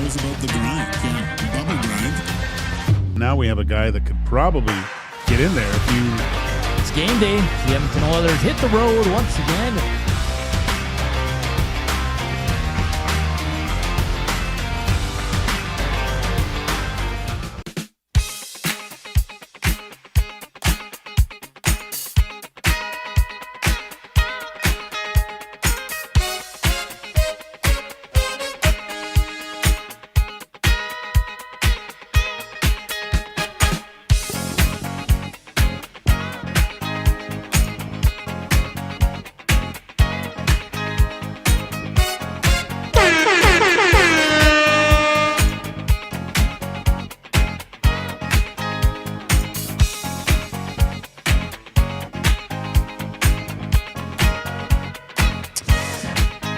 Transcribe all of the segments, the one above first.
knows about the grind. Yeah, bubble grind. Now we have a guy that could probably get in there if you... It's game day. The Edmonton Oilers hit the road once again.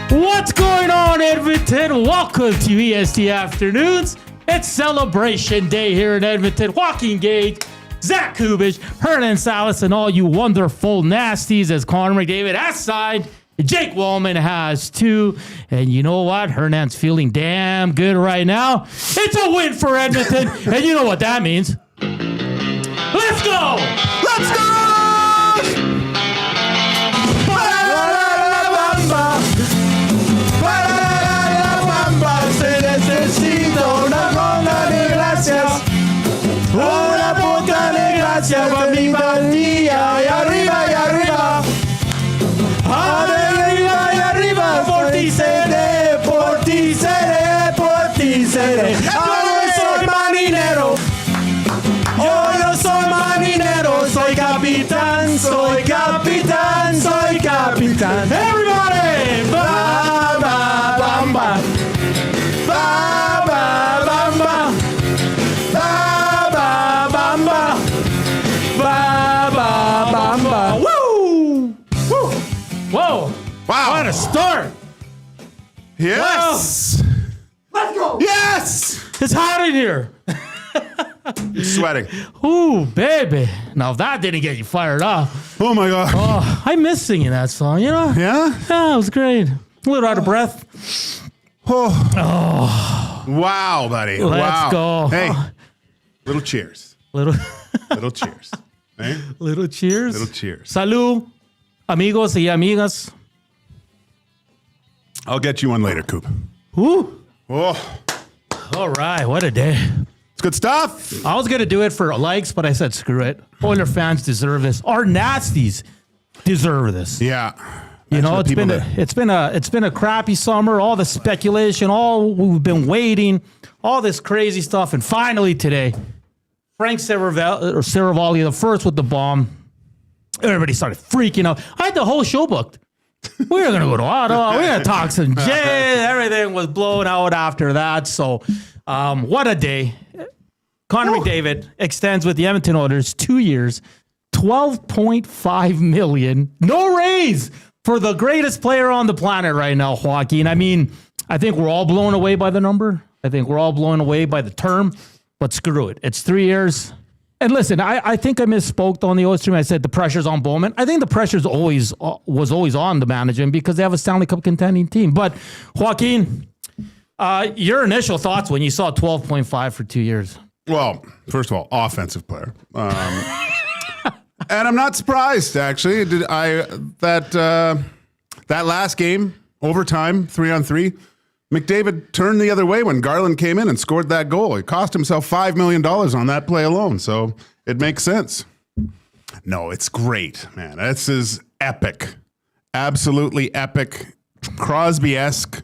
What's going on, Edmonton? Welcome to EST Afternoons. It's celebration day here in Edmonton. Joaquin Gage, Zach Kubich, Hernan Salas, and all you wonderful nasties as Connor McDavid has signed. Jake Walman has too. And you know what? Hernan's feeling damn good right now. It's a win for Edmonton. And you know what that means. Let's go! Let's go! Una puta de gracia para mi bandilla. Y arriba, y arriba. Arriba, y arriba. Por ti seré, por ti seré, por ti seré. Yo soy marinero. Yo soy marinero. Soy capitán, soy capitán, soy capitán. Everybody! Ba, ba, bam, ba. Ba, ba, bam, ba. Woo! Woo! Whoa! Wow. What a start! Yes! Let's go! Yes! It's hot in here. You're sweating. Ooh, baby. Now, if that didn't get you fired up. Oh, my God. Oh, I miss singing that song, you know? Yeah? Yeah, it was great. A little out of breath. Oh. Wow, buddy. Let's go. Hey, little cheers. Little cheers. Hey? little cheers. Little cheers. Salud, amigos y amigas. I'll get you one later, Coop. Ooh. Oh, All right, what a day. it's good stuff. I was going to do it for likes, but I said screw it. Oiler fans deserve this. Our nasties deserve this. Yeah. You know, That's what it's been a crappy summer. All the speculation, all we've been waiting, all this crazy stuff, and finally today, Frank Saravalli, the first with the bomb. Everybody started freaking out. I had the whole show booked. We were gonna go to Ottawa. We were gonna talk some Jay. Everything was blown out after that. So, what a day! Connor McDavid extends with the Edmonton Oilers 2 years, $12.5 million. No raise for the greatest player on the planet right now, Joaquin. I mean, I think we're all blown away by the number. I think we're all blown away by the term. But screw it. It's 3 years. And listen, I think I misspoke on the Oilers stream. I said the pressure's on Bowman. I think the pressure's was always on the management because they have a Stanley Cup contending team. But Joaquin, your initial thoughts when you saw 12.5 for 2 years? Well, first of all, offensive player. And I'm not surprised, actually. That last game, overtime, 3-on-3, McDavid turned the other way when Garland came in and scored that goal. He cost himself $5 million on that play alone, so it makes sense. No, it's great, man. This is epic. Absolutely epic. Crosby-esque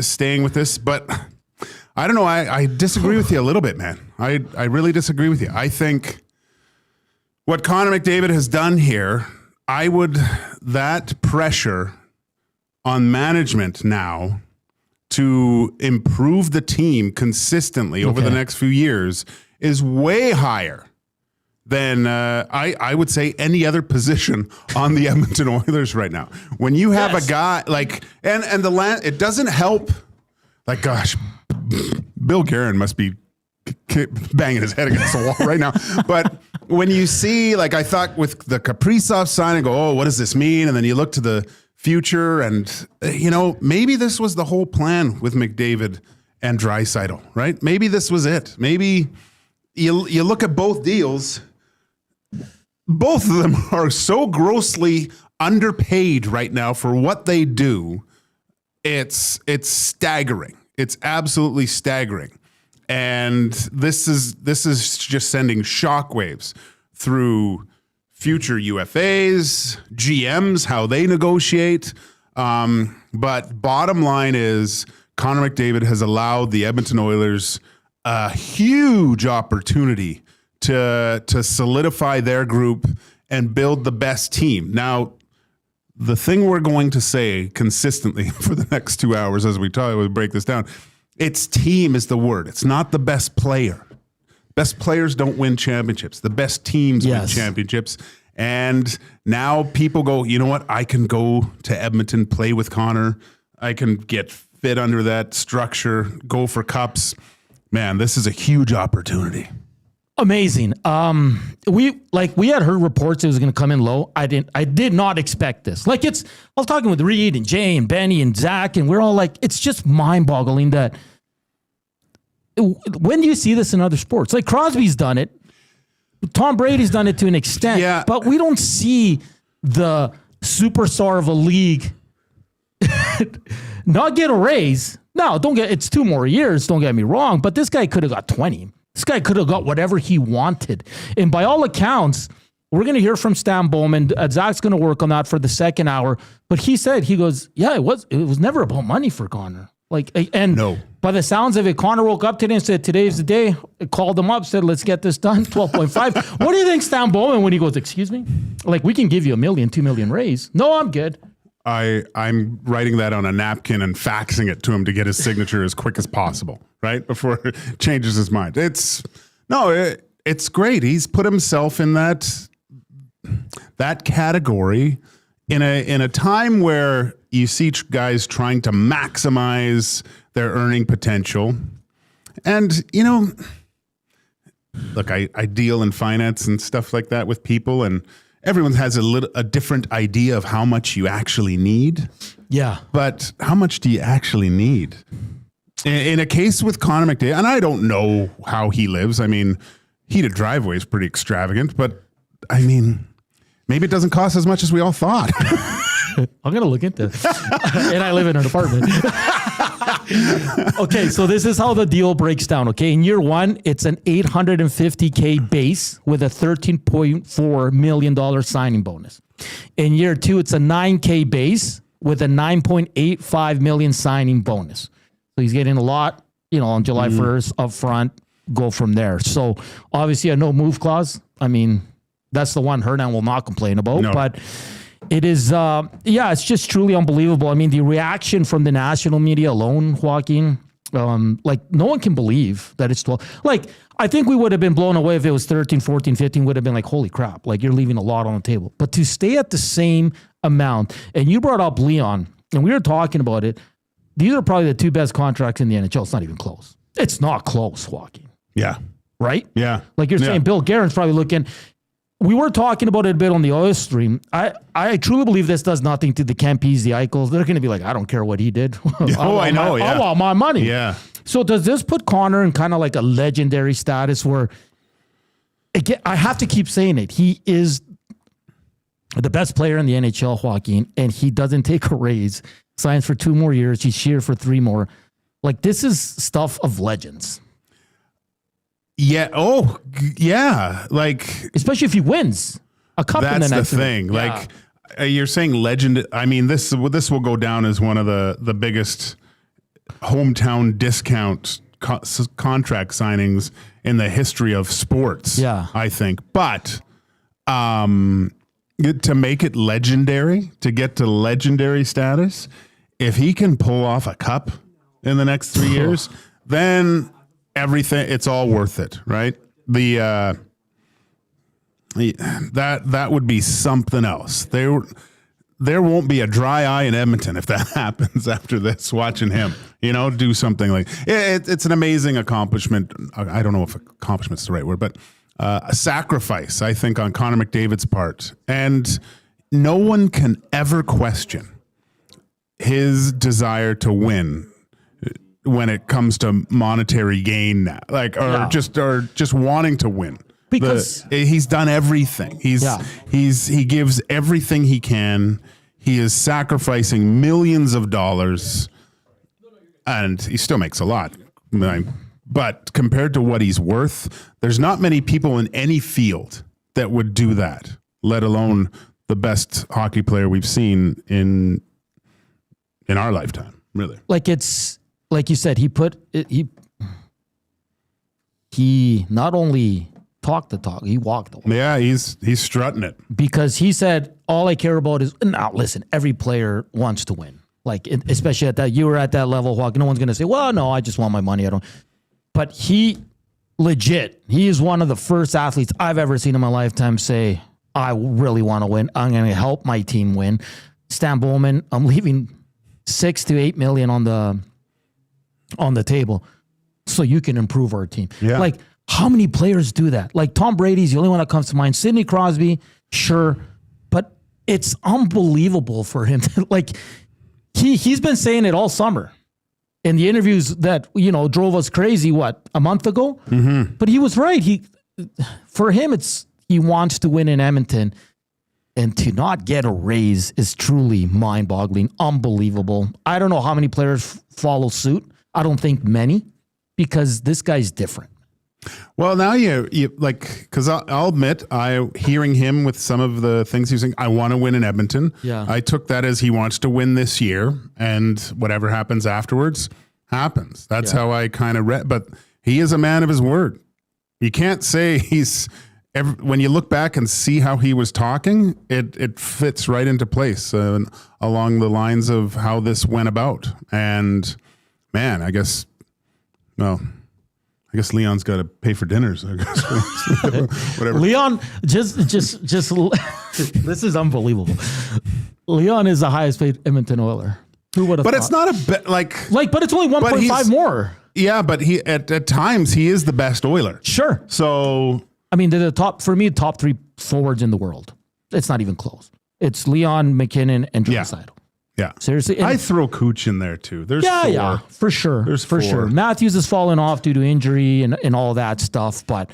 staying with this, but I don't know. I disagree with you a little bit, man. I really disagree with you. I think what Connor McDavid has done here, that pressure on management now to improve the team consistently over the next few years is way higher than I would say any other position on the Edmonton Oilers right now. When you have a guy like and the land, it doesn't help. Like, gosh, Bill Guerin must be banging his head against the wall right now. But when you see, like, I thought with the Kaprizov signing, go, oh, what does this mean? And then you look to the future. And, maybe this was the whole plan with McDavid and Draisaitl, right? Maybe this was it. Maybe you look at both deals, both of them are so grossly underpaid right now for what they do. It's staggering. It's absolutely staggering. And this is just sending shockwaves through future UFAs, GMs, how they negotiate. But bottom line is Connor McDavid has allowed the Edmonton Oilers a huge opportunity to solidify their group and build the best team. Now, the thing we're going to say consistently for the next 2 hours as we break this down, it's team is the word. It's not the best player. Best players don't win championships. The best teams win championships. And now people go, you know what? I can go to Edmonton, play with Connor. I can get fit under that structure, go for cups. Man, this is a huge opportunity. Amazing. We had heard reports it was going to come in low. I did not expect this. I was talking with Reed and Jay and Benny and Zach, and we're all like, it's just mind-boggling that when do you see this in other sports? Like Crosby's done it. Tom Brady's done it to an extent, but we don't see the superstar of a league not get a raise. No, it's 2 more years. Don't get me wrong, but this guy could have got 20. This guy could have got whatever he wanted. And by all accounts, we're going to hear from Stan Bowman. Zach's going to work on that for the second hour. But he goes, yeah, it was never about money for Connor. No. By the sounds of it, Connor woke up today and said, today's the day. Called him up, said, let's get this done, 12.5. What do you think, Stan Bowman, when he goes, excuse me? We can give you $1 million, $2 million raise. No, I'm good. I'm writing that on a napkin and faxing it to him to get his signature as quick as possible, right? Before it changes his mind. It's great. He's put himself in that category in a time where you see guys trying to maximize their earning potential. And, look, I deal in finance and stuff like that with people, and everyone has a different idea of how much you actually need. Yeah. But how much do you actually need? In a case with Connor McDavid, and I don't know how he lives. I mean, heated driveway is pretty extravagant, but I mean, maybe it doesn't cost as much as we all thought. I'm going to look into it. And I live in an apartment. Okay, so this is how the deal breaks down. Okay, in year one, it's an $850K base with a $13.4 million signing bonus. In year two, it's a $9K base with a $9.85 million signing bonus. So he's getting a lot, on July 1st up front, go from there. So obviously a no move clause. I mean, that's the one Hernan will not complain about, but it is, it's just truly unbelievable. I mean, the reaction from the national media alone, Joaquin, no one can believe that it's 12. I think we would have been blown away if it was 13, 14, 15, would have been like, holy crap, you're leaving a lot on the table. But to stay at the same amount, and you brought up Leon, and we were talking about it, these are probably the 2 best contracts in the NHL. It's not even close. It's not close, Joaquin. Yeah. Right? Yeah. You're saying, Bill Guerin's probably looking. We were talking about it a bit on the Oilers stream. I truly believe this does nothing to the Kempes, the Eichels. They're going to be like, I don't care what he did. I want my money. Yeah. So does this put Connor in kind of like a legendary status where, again, I have to keep saying it. He is the best player in the NHL, Joaquin, and he doesn't take a raise. Signs for 2 more years. He's here for 3 more. This is stuff of legends. Yeah. Oh, yeah. Especially if he wins a cup in the next. That's the thing. Yeah. You're saying legend. I mean, this will go down as one of the biggest hometown discount contract signings in the history of sports. Yeah, I think. But to make it legendary, to get to legendary status, if he can pull off a cup in the next 3 years, then everything, it's all worth it, right? That would be something else. There won't be a dry eye in Edmonton if that happens after this, watching him, do something like it's an amazing accomplishment. I don't know if accomplishment is the right word, but a sacrifice, I think, on Connor McDavid's part. And no one can ever question his desire to win when it comes to monetary gain now, just wanting to win. Because he's done everything. He gives everything he can. He is sacrificing millions of dollars, and he still makes a lot. But compared to what he's worth, there's not many people in any field that would do that, let alone the best hockey player we've seen in our lifetime, really. Like it's like you said, he not only talked the talk, he walked the walk. Yeah, he's strutting it. Because he said, all I care about is, now listen, every player wants to win. Like, especially you were at that level, Joaquin. No one's going to say, well, no, I just want my money. But he is one of the first athletes I've ever seen in my lifetime say, I really want to win. I'm going to help my team win. Stan Bowman, I'm leaving $6 to $8 million on the table so you can improve our team. Yeah. Like, how many players do that? Like Tom Brady's the only one that comes to mind. Sidney Crosby, sure, but it's unbelievable for him. Like he's been saying it all summer in the interviews that drove us crazy. What, a month ago? Mm-hmm. But he was right. For him, he wants to win in Edmonton, and to not get a raise is truly mind-boggling, unbelievable. I don't know how many players follow suit. I don't think many, because this guy's different. Well, now you because I'll admit, hearing him with some of the things he's saying, I want to win in Edmonton. Yeah. I took that as he wants to win this year, and whatever happens afterwards happens. That's how I kind of read. But he is a man of his word. You can't say when you look back and see how he was talking, it fits right into place along the lines of how this went about. And man, I guess Leon's got to pay for dinners. I guess. Whatever. Leon, just this is unbelievable. Leon is the highest paid Edmonton Oiler. Who would have thought? But it's not a bet but it's only 1.5 more. Yeah, but he at times he is the best Oiler. Sure. So I mean, they're the top 3 forwards in the world. It's not even close. It's Leon, McKinnon, and Draisaitl. Yeah. Seriously. And I throw Cooch in there too. There's four. Yeah, for sure. There's for four. sure. Matthews has fallen off due to injury and all that stuff, but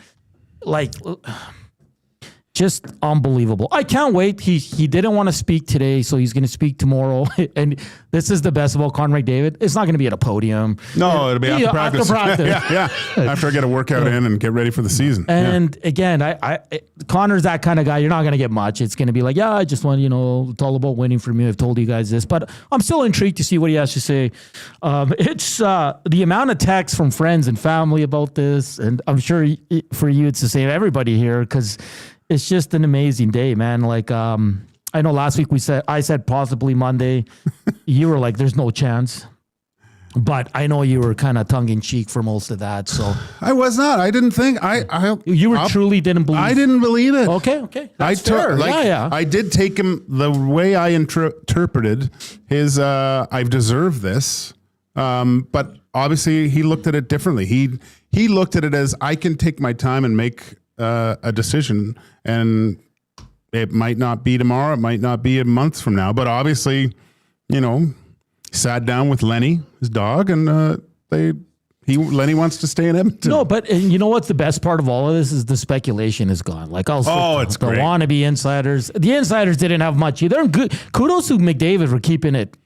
just unbelievable. I can't wait. He didn't want to speak today, so he's going to speak tomorrow. And this is the best about Connor McDavid. It's not going to be at a podium. No, it'll be after practice. Yeah. After I get a workout in and get ready for the season. And again, Connor's that kind of guy. You're not going to get much. It's going to be like, yeah, I just want, it's all about winning for me. I've told you guys this, but I'm still intrigued to see what he has to say. It's the amount of texts from friends and family about this, and I'm sure for you it's the same. Everybody here, because it's just an amazing day, man. Like, I know last week I said possibly Monday. You were like, there's no chance. But I know you were kind of tongue in cheek for most of that. So I was not. I didn't think you truly didn't believe. I didn't believe it. Okay. That's fair. I did take him the way I interpreted his. I've deserved this, but obviously he looked at it differently. He looked at it as I can take my time and make a decision, and it might not be tomorrow, it might not be a month from now, but obviously, sat down with Lenny, his dog, and Lenny wants to stay in Edmonton. No, but you know what's the best part of all of this is the speculation is gone. Like, it's the great. wannabe insiders. The insiders didn't have much either. And good kudos to McDavid for keeping it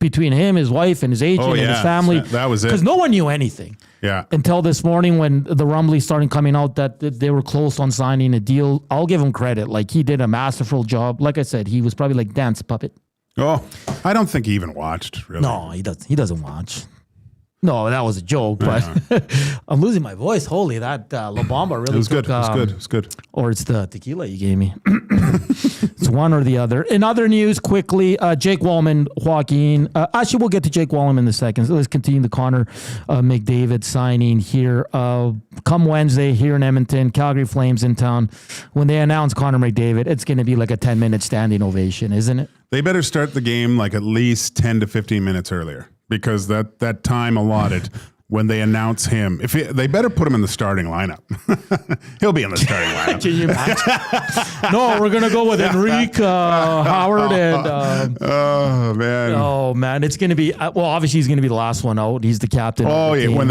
between him, his wife, and his agent and his family. That was it. Because no one knew anything. Yeah. Until this morning when the rumblings started coming out that they were close on signing a deal. I'll give him credit. Like, he did a masterful job. Like I said, he was probably like dance puppet. Oh, I don't think he even watched, really. No, he doesn't. He doesn't watch. No, that was a joke, but I'm losing my voice. Holy, that La Bamba really It was took, good. It was good. Or it's the tequila you gave me. It's one or the other. In other news, quickly, Jake Walman, Joaquin. Actually, we'll get to Jake Walman in a second. So let's continue the Connor McDavid signing here. Come Wednesday here in Edmonton, Calgary Flames in town. When they announce Connor McDavid, it's going to be like a 10-minute standing ovation, isn't it? They better start the game like at least 10 to 15 minutes earlier, because that time allotted when they announce him. They better put him in the starting lineup. He'll be in the starting lineup. Can you imagine? No, we're gonna go with Enrique, Howard, and. Oh man! Oh man, it's gonna be. Well, obviously he's gonna be the last one out. He's the captain. Oh yeah, team, when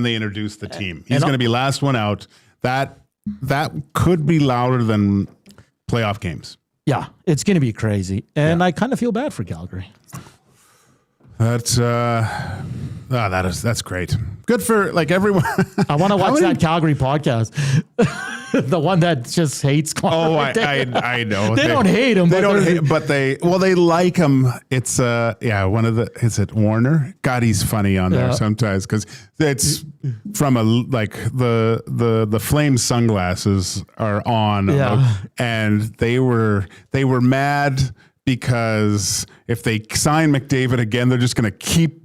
they introduce the team, he's gonna be last one out. That could be louder than playoff games. Yeah, it's gonna be crazy, and I kind of feel bad for Calgary. That's great. Good for like everyone. I want to watch that Calgary podcast. The one that just hates Connor. Oh, I know. They don't hate him. They don't hate, but they like him. It's one of the. Is it Warner? God, he's funny on there sometimes because it's from the flame sunglasses are on, and they were mad because if they sign McDavid again, they're just going to keep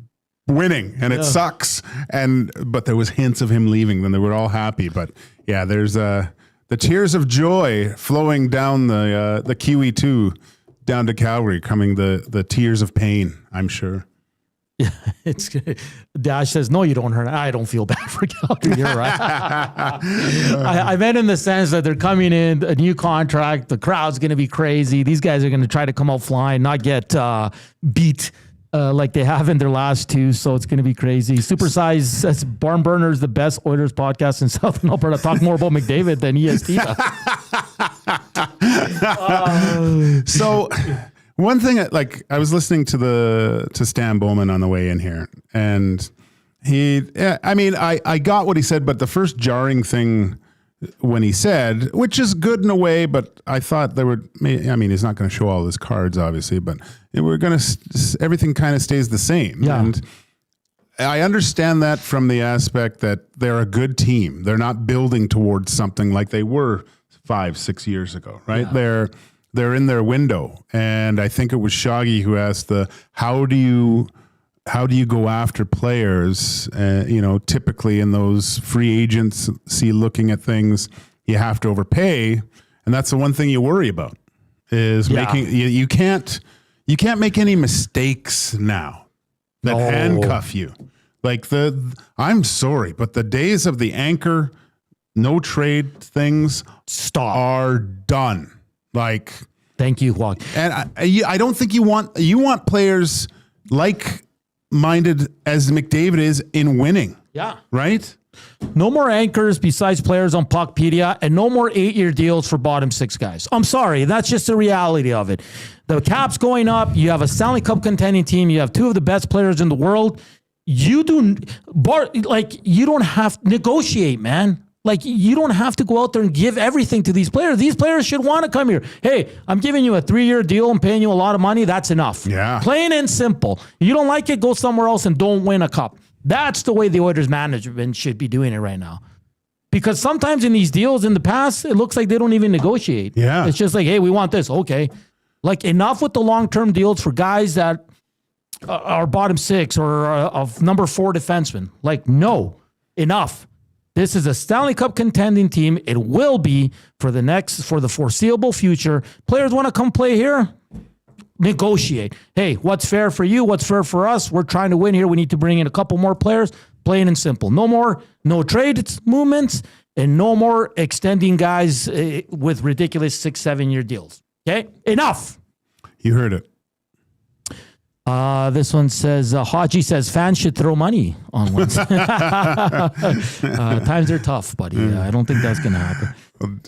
winning, and it sucks. But there was hints of him leaving, then they were all happy. But yeah, there's the tears of joy flowing down the Kiwi 2 down to Calgary, coming the tears of pain, I'm sure. Yeah, it's Dash says, no, you don't hurt. I don't feel bad for Calgary. You're right. I meant in the sense that they're coming in, a new contract. The crowd's going to be crazy. These guys are going to try to come out flying, not get beat like they have in their last two. So it's going to be crazy. Supersize says Barn Burner is the best Oilers podcast in Southern Alberta. Talk more about McDavid than EST. So one thing, like I was listening to Stan Bowman on the way in here, and I got what he said, but the first jarring thing when he said, which is good in a way, but I thought he's not going to show all his cards, obviously, but everything kind of stays the same. Yeah. And I understand that from the aspect that they're a good team. They're not building towards something like they were 5-6 years ago, right? Yeah. They're in their window. And I think it was Shaggy who asked how do you go after players? Typically in those free agency looking at things, you have to overpay. And that's the one thing you worry about is making, you can't make any mistakes now that handcuff you. Like I'm sorry, but the days of the anchor, no trade things are done. Like, thank you, Joaquin. And I don't think you want players like-minded as McDavid is in winning. Yeah. Right? No more anchors besides players on Puckpedia, and no more 8-year deals for bottom 6 guys. I'm sorry. That's just the reality of it. The cap's going up. You have a Stanley Cup contending team. You have 2 of the best players in the world. You don't have to negotiate, man. Like, you don't have to go out there and give everything to these players. These players should want to come here. Hey, I'm giving you a 3-year deal. I'm paying you a lot of money. That's enough. Yeah. Plain and simple. You don't like it, go somewhere else and don't win a cup. That's the way the Oilers management should be doing it right now. Because sometimes in these deals in the past, it looks like they don't even negotiate. Yeah. It's just like, hey, we want this. Okay. Like, enough with the long-term deals for guys that are bottom 6 or of number 4 defensemen. Like, no, enough. This is a Stanley Cup contending team. It will be for the foreseeable future. Players want to come play here? Negotiate. Hey, what's fair for you? What's fair for us? We're trying to win here. We need to bring in a couple more players. Plain and simple. No trade movements, and no more extending guys with ridiculous 6-7 year deals. Okay? Enough. You heard it. This one says, Haji says fans should throw money on ones. Times are tough, buddy. I don't think that's going to happen.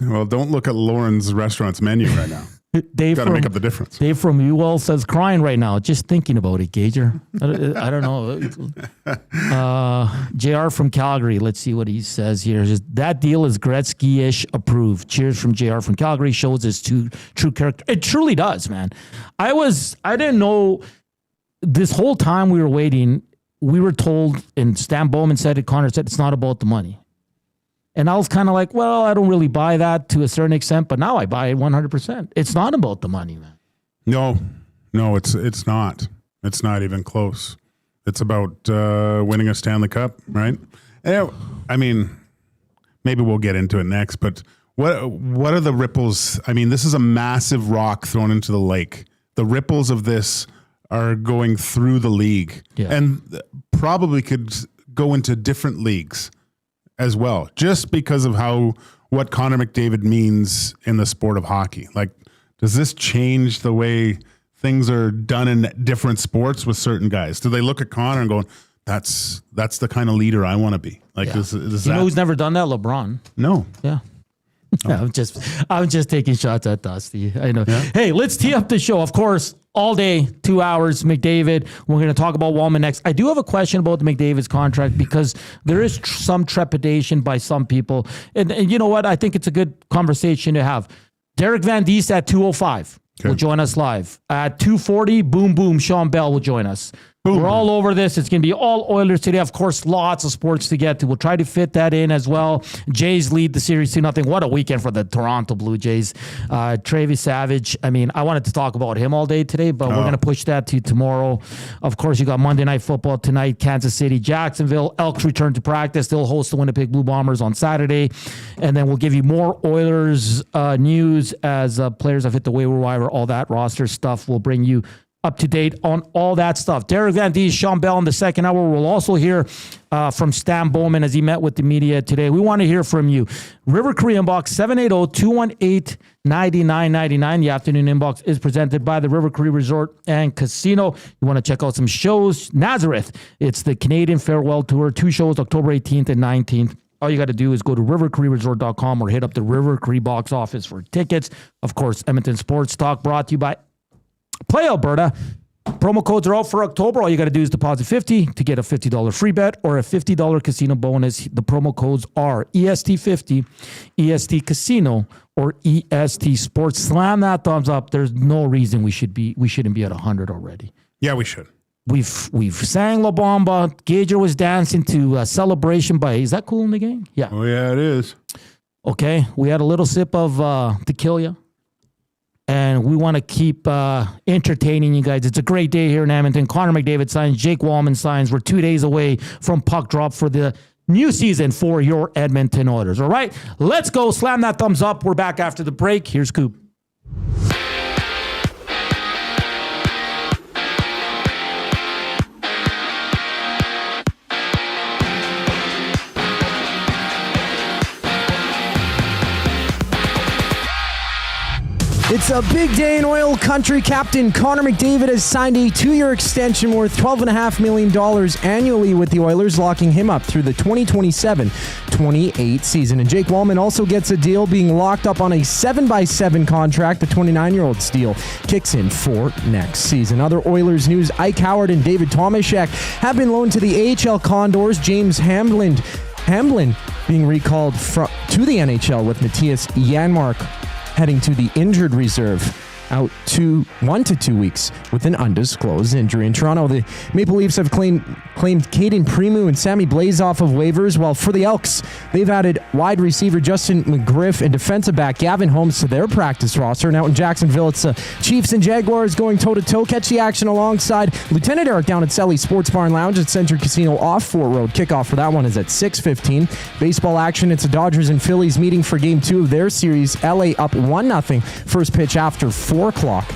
Well, don't look at Lauren's restaurant's menu right now. Dave got to make up the difference. Dave from UL says crying right now. Just thinking about it, Gager. I don't know. JR from Calgary. Let's see what he says here. That deal is Gretzky-ish approved. Cheers from JR from Calgary. Shows his true character. It truly does, man. I didn't know. This whole time we were waiting, we were told, and Stan Bowman said it, Connor said, it's not about the money. And I was kind of like, well, I don't really buy that to a certain extent, but now I buy it 100%. It's not about the money, man. No, it's not. It's not even close. It's about winning a Stanley Cup, right? I mean, maybe we'll get into it next, but what are the ripples? I mean, this is a massive rock thrown into the lake. The ripples of this are going through the league and probably could go into different leagues as well, just because of what Connor McDavid means in the sport of hockey. Like, does this change the way things are done in different sports with certain guys? Do they look at Connor and go, that's the kind of leader I want to be? Like, Yeah. does You that? know who's never done that? LeBron. No. Yeah. I'm just taking shots at Dusty. I know. Yeah. Hey, let's tee up the show. Of course, all day, 2 hours, McDavid. We're going to talk about Walman next. I do have a question about the McDavid's contract because there is some trepidation by some people. And you know what? I think it's a good conversation to have. Derek Van Diest at 2:05 will join us live. At 2:40, boom, boom, Shawn Bell will join us. We're all over this. It's going to be all Oilers today. Of course, lots of sports to get to. We'll try to fit that in as well. Jays lead the series 2-0. What a weekend for the Toronto Blue Jays. Travis Savage. I mean, I wanted to talk about him all day today, but we're going to push that to tomorrow. Of course, you got Monday Night Football tonight. Kansas City, Jacksonville. Elks return to practice. They'll host the Winnipeg Blue Bombers on Saturday. And then we'll give you more Oilers news as players have hit the waiver wire. All that roster stuff will bring you up to date on all that stuff. Derek Van Diest, Shawn Bell in the second hour. We'll also hear from Stan Bowman as he met with the media today. We want to hear from you. River Cree inbox 780-218-9999. The afternoon inbox is presented by the River Cree Resort and Casino. You want to check out some shows. Nazareth. It's the Canadian Farewell Tour. 2 shows, October 18th and 19th. All you got to do is go to rivercreeresort.com or hit up the River Cree box office for tickets. Of course, Edmonton Sports Talk brought to you by Play Alberta. Promo codes are out for October. All you got to do is deposit $50 to get a $50 free bet or a $50 casino bonus. The promo codes are EST50, EST Casino, or EST Sports. Slam that thumbs up. There's no reason we shouldn't be at 100 already. Yeah, we should. We've sang La Bamba. Gager was dancing to a Celebration by. Is that cool in the game? Yeah. Oh yeah, it is. Okay. We had a little sip of tequila. And we want to keep entertaining you guys. It's a great day here in Edmonton. Connor McDavid signs. Jake Walman signs. We're 2 days away from puck drop for the new season for your Edmonton Oilers. All right, let's go. Slam that thumbs up. We're back after the break. Here's Coop. It's a big day in oil country. Captain Connor McDavid has signed a 2-year extension worth $12.5 million annually with the Oilers, locking him up through the 2027-28 season. And Jake Walman also gets a deal, being locked up on a 7x7 contract. The 29-year-old's deal kicks in for next season. Other Oilers news, Ike Howard and David Tomasek have been loaned to the AHL Condors. James Hamblin being recalled to the NHL with Mattias Janmark heading to the injured reserve, out 1 to 2 weeks with an undisclosed injury. In Toronto, the Maple Leafs have claimed Caden Premu and Sammy Blais off of waivers, while for the Elks, they've added wide receiver Justin McGriff and defensive back Gavin Holmes to their practice roster. And out in Jacksonville, it's Chiefs and Jaguars going toe-to-toe. Catch the action alongside Lieutenant Eric down at Selly Sports Bar and Lounge at Century Casino off Fort Road. Kickoff for that one is at 6:15. Baseball action, it's the Dodgers and Phillies meeting for Game 2 of their series. LA up 1-0. First pitch after 4 o'clock.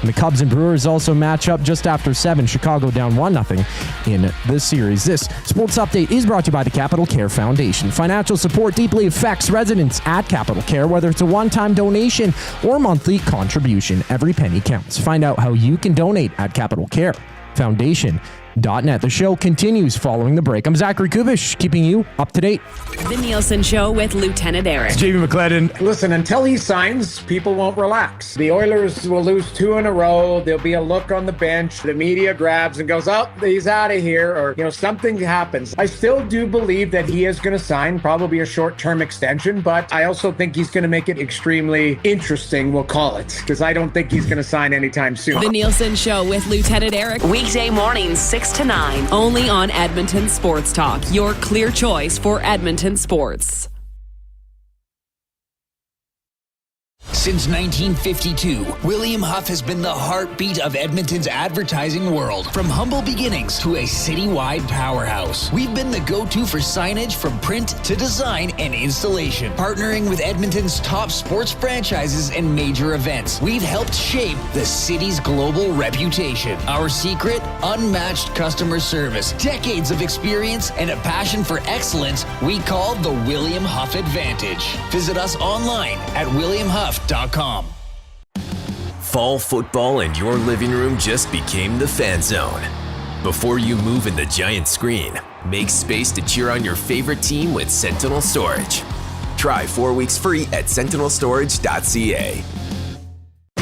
And the Cubs and Brewers also match up just after 7. Chicago down 1-0 in this series. This sports update is brought to you by the Capital Care Foundation. Financial support deeply affects residents at Capital Care, whether it's a one-time donation or monthly contribution. Every penny counts. Find out how you can donate at Capital Care Foundation.net. The show continues following the break. I'm Zachary Kubish, keeping you up to date. The Nielsen Show with Lieutenant Eric. JB McClellan. Listen, until he signs, people won't relax. The Oilers will lose 2 in a row. There'll be a look on the bench. The media grabs and goes, oh, he's out of here, or, something happens. I still do believe that he is going to sign, probably a short-term extension, but I also think he's going to make it extremely interesting, we'll call it, because I don't think he's going to sign anytime soon. The Nielsen Show with Lieutenant Eric. Weekday mornings, 6 to 9. Only on Edmonton Sports Talk. Your clear choice for Edmonton sports. Since 1952, William Huff has been the heartbeat of Edmonton's advertising world. From humble beginnings to a citywide powerhouse, we've been the go-to for signage from print to design and installation. Partnering with Edmonton's top sports franchises and major events, we've helped shape the city's global reputation. Our secret? Unmatched customer service, decades of experience, and a passion for excellence we call the William Huff Advantage. Visit us online at williamhuff.com. Fall football in your living room just became the fan zone. Before you move in the giant screen, make space to cheer on your favorite team with Sentinel Storage. Try 4 weeks free at sentinelstorage.ca.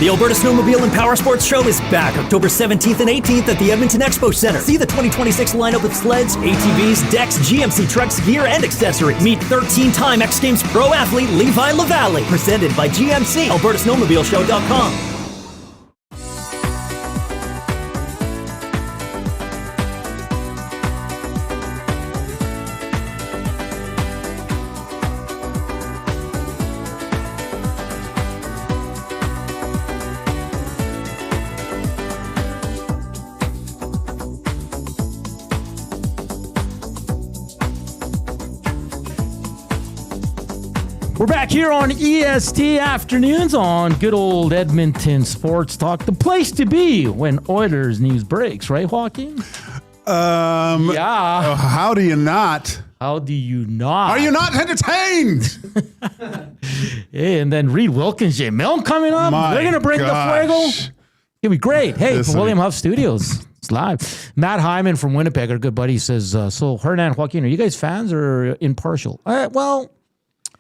The Alberta Snowmobile and Powersports Show is back October 17th and 18th at the Edmonton Expo Center. See the 2026 lineup of sleds, ATVs, decks, GMC trucks, gear, and accessories. Meet 13-time X Games pro athlete Levi Lavalle. Presented by GMC. AlbertaSnowmobileshow.com. We're back here on EST Afternoons on good old Edmonton Sports Talk. The place to be when Oilers news breaks, right, Joaquin? Yeah. How do you not? How do you not? Are you not entertained? Hey, and then Reed Wilkins, Jay Milne coming up. My They're going to bring the fuego. It's going to be great. Hey, from William Huff Studios. It's live. Matt Hyman from Winnipeg, our good buddy, says, so Hernan, Joaquin, are you guys fans or impartial? Well,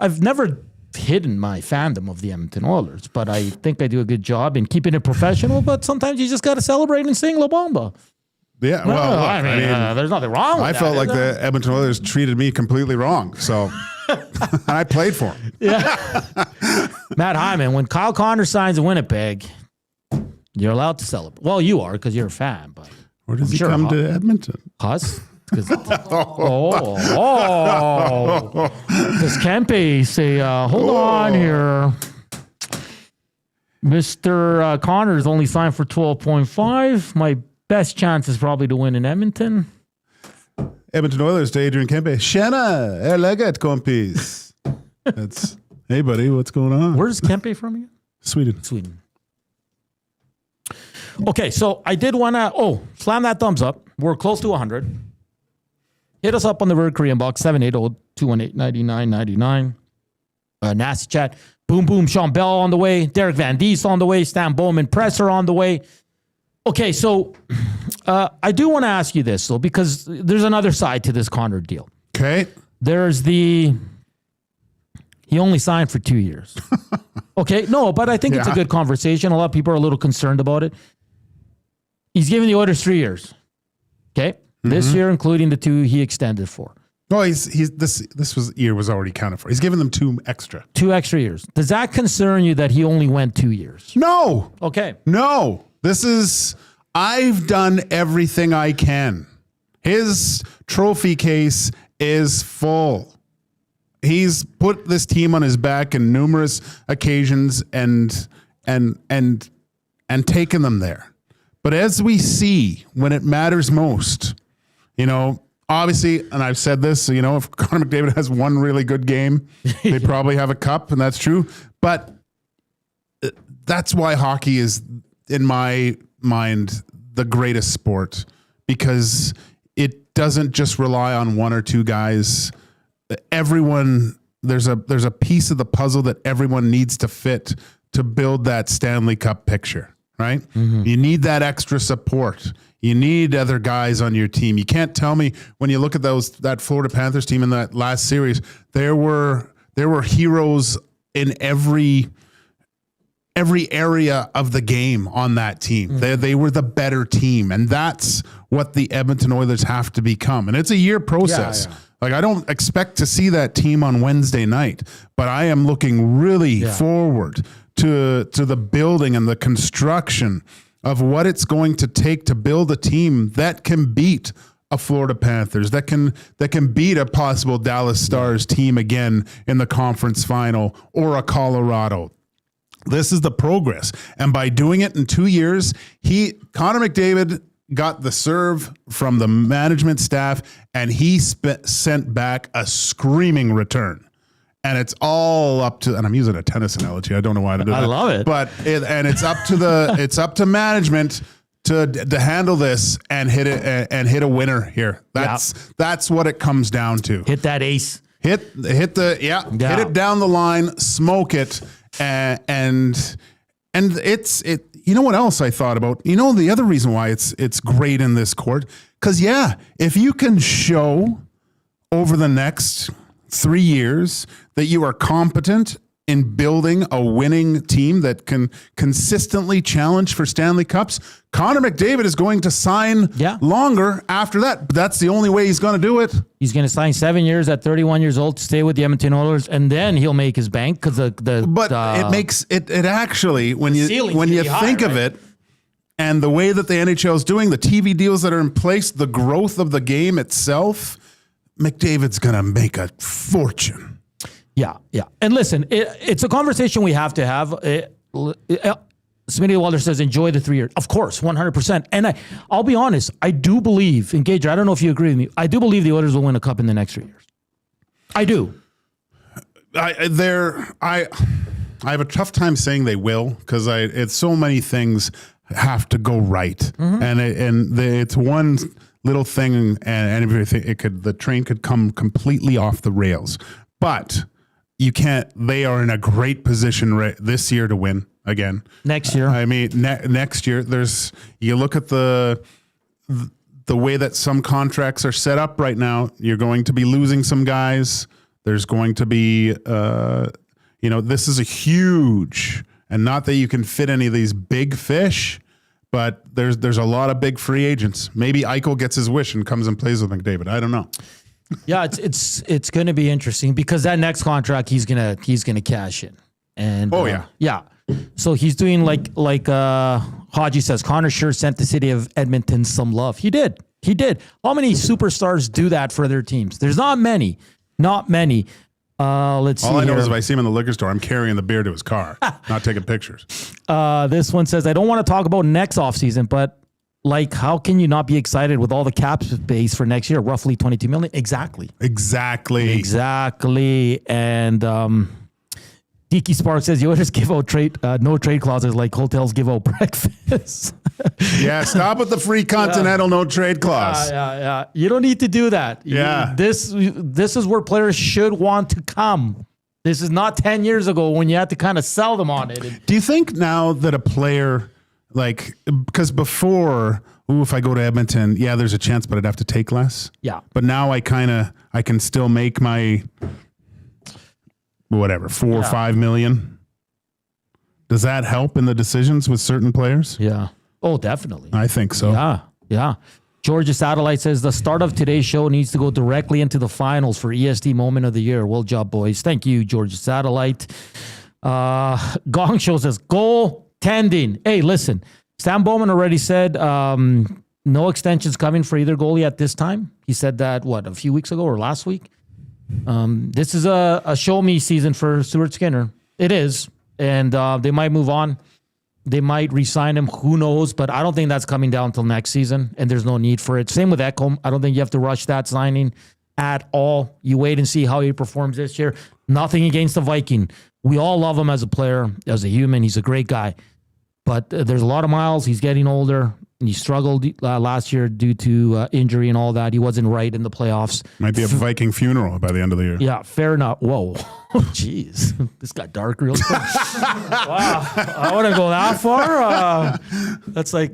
I've never hidden my fandom of the Edmonton Oilers, but I think I do a good job in keeping it professional, but sometimes you just got to celebrate and sing La Bamba. Yeah, well, look, I mean, there's nothing wrong with that. I felt like the Edmonton Oilers treated me completely wrong, so and I played for them. Yeah. Matt Hyman, when Kyle Condors signs in Winnipeg, you're allowed to celebrate. Well, you are because you're a fan, but where does he come to Edmonton? Us? Does Kempe say, hold on here. Mr. Connors only signed for 12.5. My best chance is probably to win in Edmonton. Edmonton Oilers to Adrian Kempe. Shanna, legat compis. That's, hey, buddy, what's going on? Where's Kempe from again? Sweden. Okay, so I did want to, slam that thumbs up. We're close to 100. Hit us up on the Word Korean box, 780-218-9999. Nasty chat. Boom, boom. Shawn Bell on the way. Derek Van Diest on the way. Stan Bowman Presser on the way. Okay, so I do want to ask you this, though, because there's another side to this Condor deal. Okay. There's he only signed for 2 years. Okay, no, but I think it's a good conversation. A lot of people are a little concerned about it. He's giving the Oilers 3 years. Okay. This year, including the 2 he extended for. Oh, this year was already counted for. He's giving them 2 extra. 2 extra years. Does that concern you that he only went 2 years? No. Okay. No. I've done everything I can. His trophy case is full. He's put this team on his back in numerous occasions and taken them there. But as we see, when it matters most, obviously, and I've said this, if Connor McDavid has one really good game, they probably have a cup, and that's true. But that's why hockey is, in my mind, the greatest sport, because it doesn't just rely on 1 or 2 guys. Everyone, there's a piece of the puzzle that everyone needs to fit to build that Stanley Cup picture. Right? Mm-hmm. You need that extra support. You need other guys on your team. You can't tell me when you look at that Florida Panthers team in that last series, there were heroes in every area of the game on that team. Mm-hmm. They were the better team, and that's what the Edmonton Oilers have to become. And it's a year process. Yeah. Like, I don't expect to see that team on Wednesday night, but I am looking really forward to the building and the construction of what it's going to take to build a team that can beat a Florida Panthers, that can beat a possible Dallas Stars team again in the conference final, or a Colorado. This is the progress. And by doing it in 2 years, Connor McDavid got the serve from the management staff, and he sent back a screaming return. And it's all up to, and I'm using a tennis analogy. I don't know why to do that. I love it. But it's up to management to handle this and hit it and hit a winner here. That's what it comes down to. Hit that ace. Hit it down the line, smoke it, and it's. You know what else I thought about? You know, the other reason why it's great in this court, because if you can show over the next 3 years that you are competent in building a winning team that can consistently challenge for Stanley Cups, Connor McDavid is going to sign longer after that. But that's the only way he's going to do it. He's going to sign 7 years at 31 years old to stay with the Edmonton Oilers, and then he'll make his bank because it makes it actually when you think of it, and the way that the NHL is doing, the TV deals that are in place, the growth of the game itself, McDavid's going to make a fortune. Yeah. And listen, it's a conversation we have to have. Smitty Walder says, enjoy the 3 years. Of course, 100%. And I'll be honest, I do believe, and Gager, I don't know if you agree with me, I do believe the Oilers will win a cup in the next 3 years. I do. I have a tough time saying they will, because it's so many things have to go right. Mm-hmm. It's one little thing, and everything, the train could come completely off the rails. But you can't. They are in a great position this year to win again. Next year, I mean, next year. You look at the way that some contracts are set up right now. You're going to be losing some guys. There's going to be, this is a huge, and not that you can fit any of these big fish, but there's a lot of big free agents. Maybe Eichel gets his wish and comes and plays with McDavid. I don't know. Yeah, it's going to be interesting because that next contract he's gonna cash in, and so he's doing like Haji says. Connor sure sent the city of Edmonton some love. He did. How many superstars do that for their teams? There's not many. Let's see. All I know is if I see him in the liquor store, I'm carrying the beer to his car, not taking pictures. This one says, I don't want to talk about next offseason, but how can you not be excited with all the cap space for next year? Roughly $22 million. Exactly. And Tiki Spark says you just give out no trade clauses like hotels give out breakfast. Yeah, stop with the free continental no trade clause. Yeah. You don't need to do that. This is where players should want to come. This is not 10 years ago when you had to kind of sell them on it. Do you think now that a player... because before, if I go to Edmonton, there's a chance, but I'd have to take less. Yeah. But now I can still make my, 4 or 5 million. Does that help in the decisions with certain players? Yeah. Oh, definitely. I think so. Yeah. Georgia Satellite says the start of today's show needs to go directly into the finals for EST Moment of the Year. Well job, boys. Thank you, Georgia Satellite. Gong Show says goaltending. Hey, listen, Stan Bowman already said no extensions coming for either goalie at this time. He said that, a few weeks ago or last week? This is a show me season for Stuart Skinner. It is. And they might move on. They might re-sign him. Who knows? But I don't think that's coming down until next season, and there's no need for it. Same with Ekholm. I don't think you have to rush that signing at all. You wait and see how he performs this year. Nothing against the Viking. We all love him as a player, as a human. He's a great guy. But there's a lot of miles. He's getting older. And he struggled last year due to injury and all that. He wasn't right in the playoffs. Might be a Viking funeral by the end of the year. Yeah, fair enough. Whoa. Jeez. This got dark real quick. Wow. I wouldn't go that far. That's like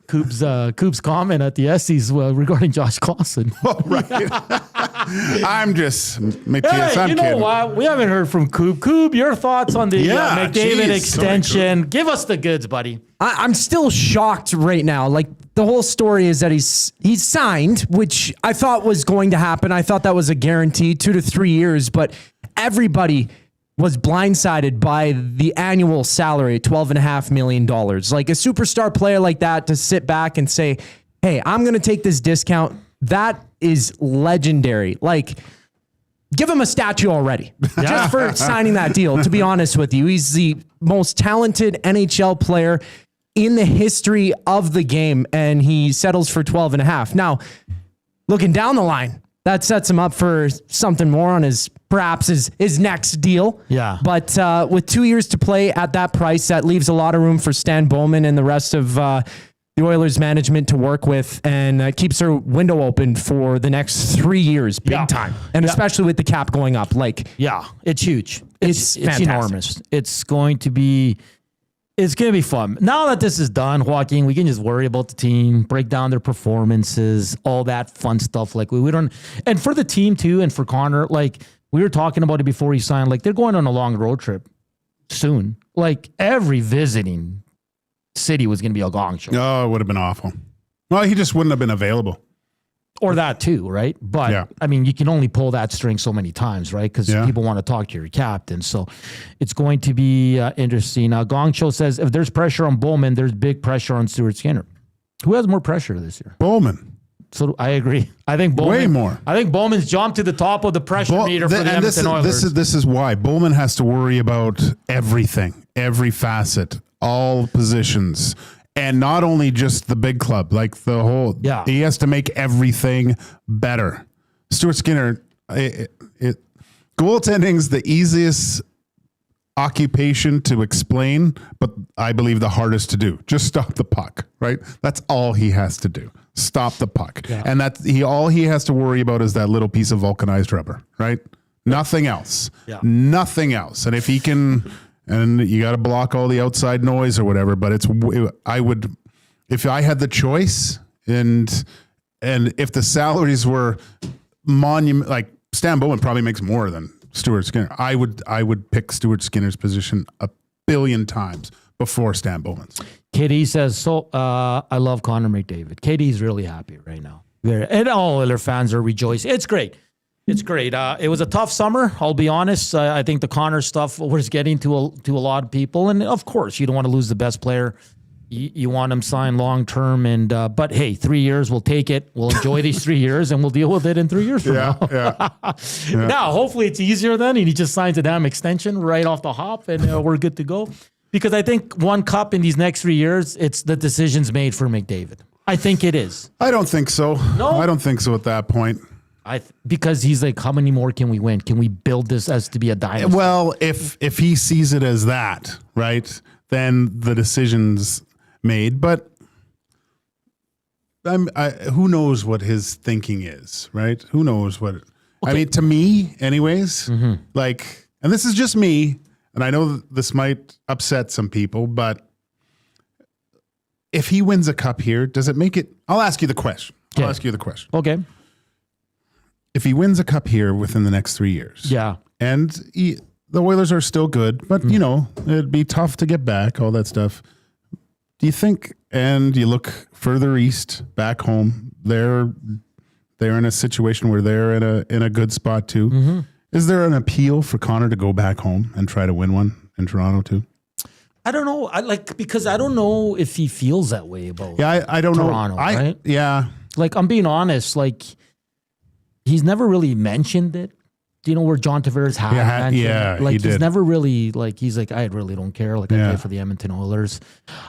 Coop's comment at the Estes regarding Josh Clausen. Oh, right. I'm just Mattias. Hey, you know what? We haven't heard from Coop. Coop, your thoughts on the McDavid extension? Give us the goods, buddy. I'm still shocked right now. Like, the whole story is that he's signed, which I thought was going to happen. I thought that was a guarantee, 2 to 3 years, but everybody was blindsided by the annual salary, $12.5 million. Like, a superstar player like that to sit back and say, hey, I'm going to take this discount. That is legendary. Like, give him a statue already just for signing that deal. To be honest with you, he's the most talented NHL player in the history of the game, and he settles for 12.5. Now, looking down the line, that sets him up for something more on perhaps his next deal. Yeah. But with 2 years to play at that price, that leaves a lot of room for Stan Bowman and the rest of the Oilers management to work with, and keeps their window open for the next 3 years, big time. And especially with the cap going up. It's huge. It's fantastic. enormous. It's going to be fun. Now that this is done, Joaquin, we can just worry about the team, break down their performances, all that fun stuff. Like we don't, and for the team too, and for Connor, like we were talking about it before he signed, like they're going on a long road trip soon. Like every visiting city was going to be a gong show. Oh, it would have been awful. Well, he just wouldn't have been available. Or that too, right? But I mean, you can only pull that string so many times, right? Because people want to talk to your captain. So it's going to be interesting. Gong Show says if there's pressure on Bowman, there's big pressure on Stuart Skinner. Who has more pressure this year? Bowman. So I agree. I think Bowman, way more. I think Bowman's jumped to the top of the pressure meter for the Edmonton Oilers. This is why Bowman has to worry about everything, every facet, all positions. And not only just the big club, like the whole, he has to make everything better. Stuart Skinner, goaltending's the easiest occupation to explain, but I believe the hardest to do. Just stop the puck, right? That's all he has to do. Stop the puck. Yeah. And all he has to worry about is that little piece of vulcanized rubber, right? Nothing else. Yeah. Nothing else. And if he can... And you got to block all the outside noise or whatever. But I would, if I had the choice, and if the salaries were monument, like Stan Bowman probably makes more than Stuart Skinner. I would pick Stuart Skinner's position 1 billion times before Stan Bowman's. KD says, so I love Connor McDavid. KD's really happy right now. And all Oilers fans are rejoicing. It's great. It's great. It was a tough summer. I'll be honest. I think the Connor stuff was getting to a lot of people, and of course, you don't want to lose the best player. You want him signed long term, and but hey, 3 years, we'll take it. We'll enjoy these 3 years, and we'll deal with it in 3 years from now. Now, hopefully, it's easier then, and he just signs a damn extension right off the hop, and we're good to go. Because I think one cup in these next 3 years, it's the decision's made for McDavid. I think it is. I don't think so. No, I don't think so at that point. Because he's like, how many more can we win? Can we build this as to be a dynasty? Well, if he sees it as that, right, then the decision's made. But who knows what his thinking is, right? Who knows what? Okay. I mean, to me, anyways, like, and this is just me, and I know this might upset some people, but if he wins a cup here, does it make it? I'll ask you the question. Okay. If he wins a cup here within the next 3 years, and the Oilers are still good, but you know it'd be tough to get back, all that stuff. Do you think? And you look further east, back home, they're in a situation where they're in a good spot too. Mm-hmm. Is there an appeal for Connor to go back home and try to win one in Toronto too? I don't know. Because I don't know if he feels that way about. I don't Toronto, know. Right? Like I'm being honest. Like. He's never really mentioned it. Do you know where John Tavares had mentioned it? Like, he's never really, like, he's like, I really don't care. Like, I play for the Edmonton Oilers.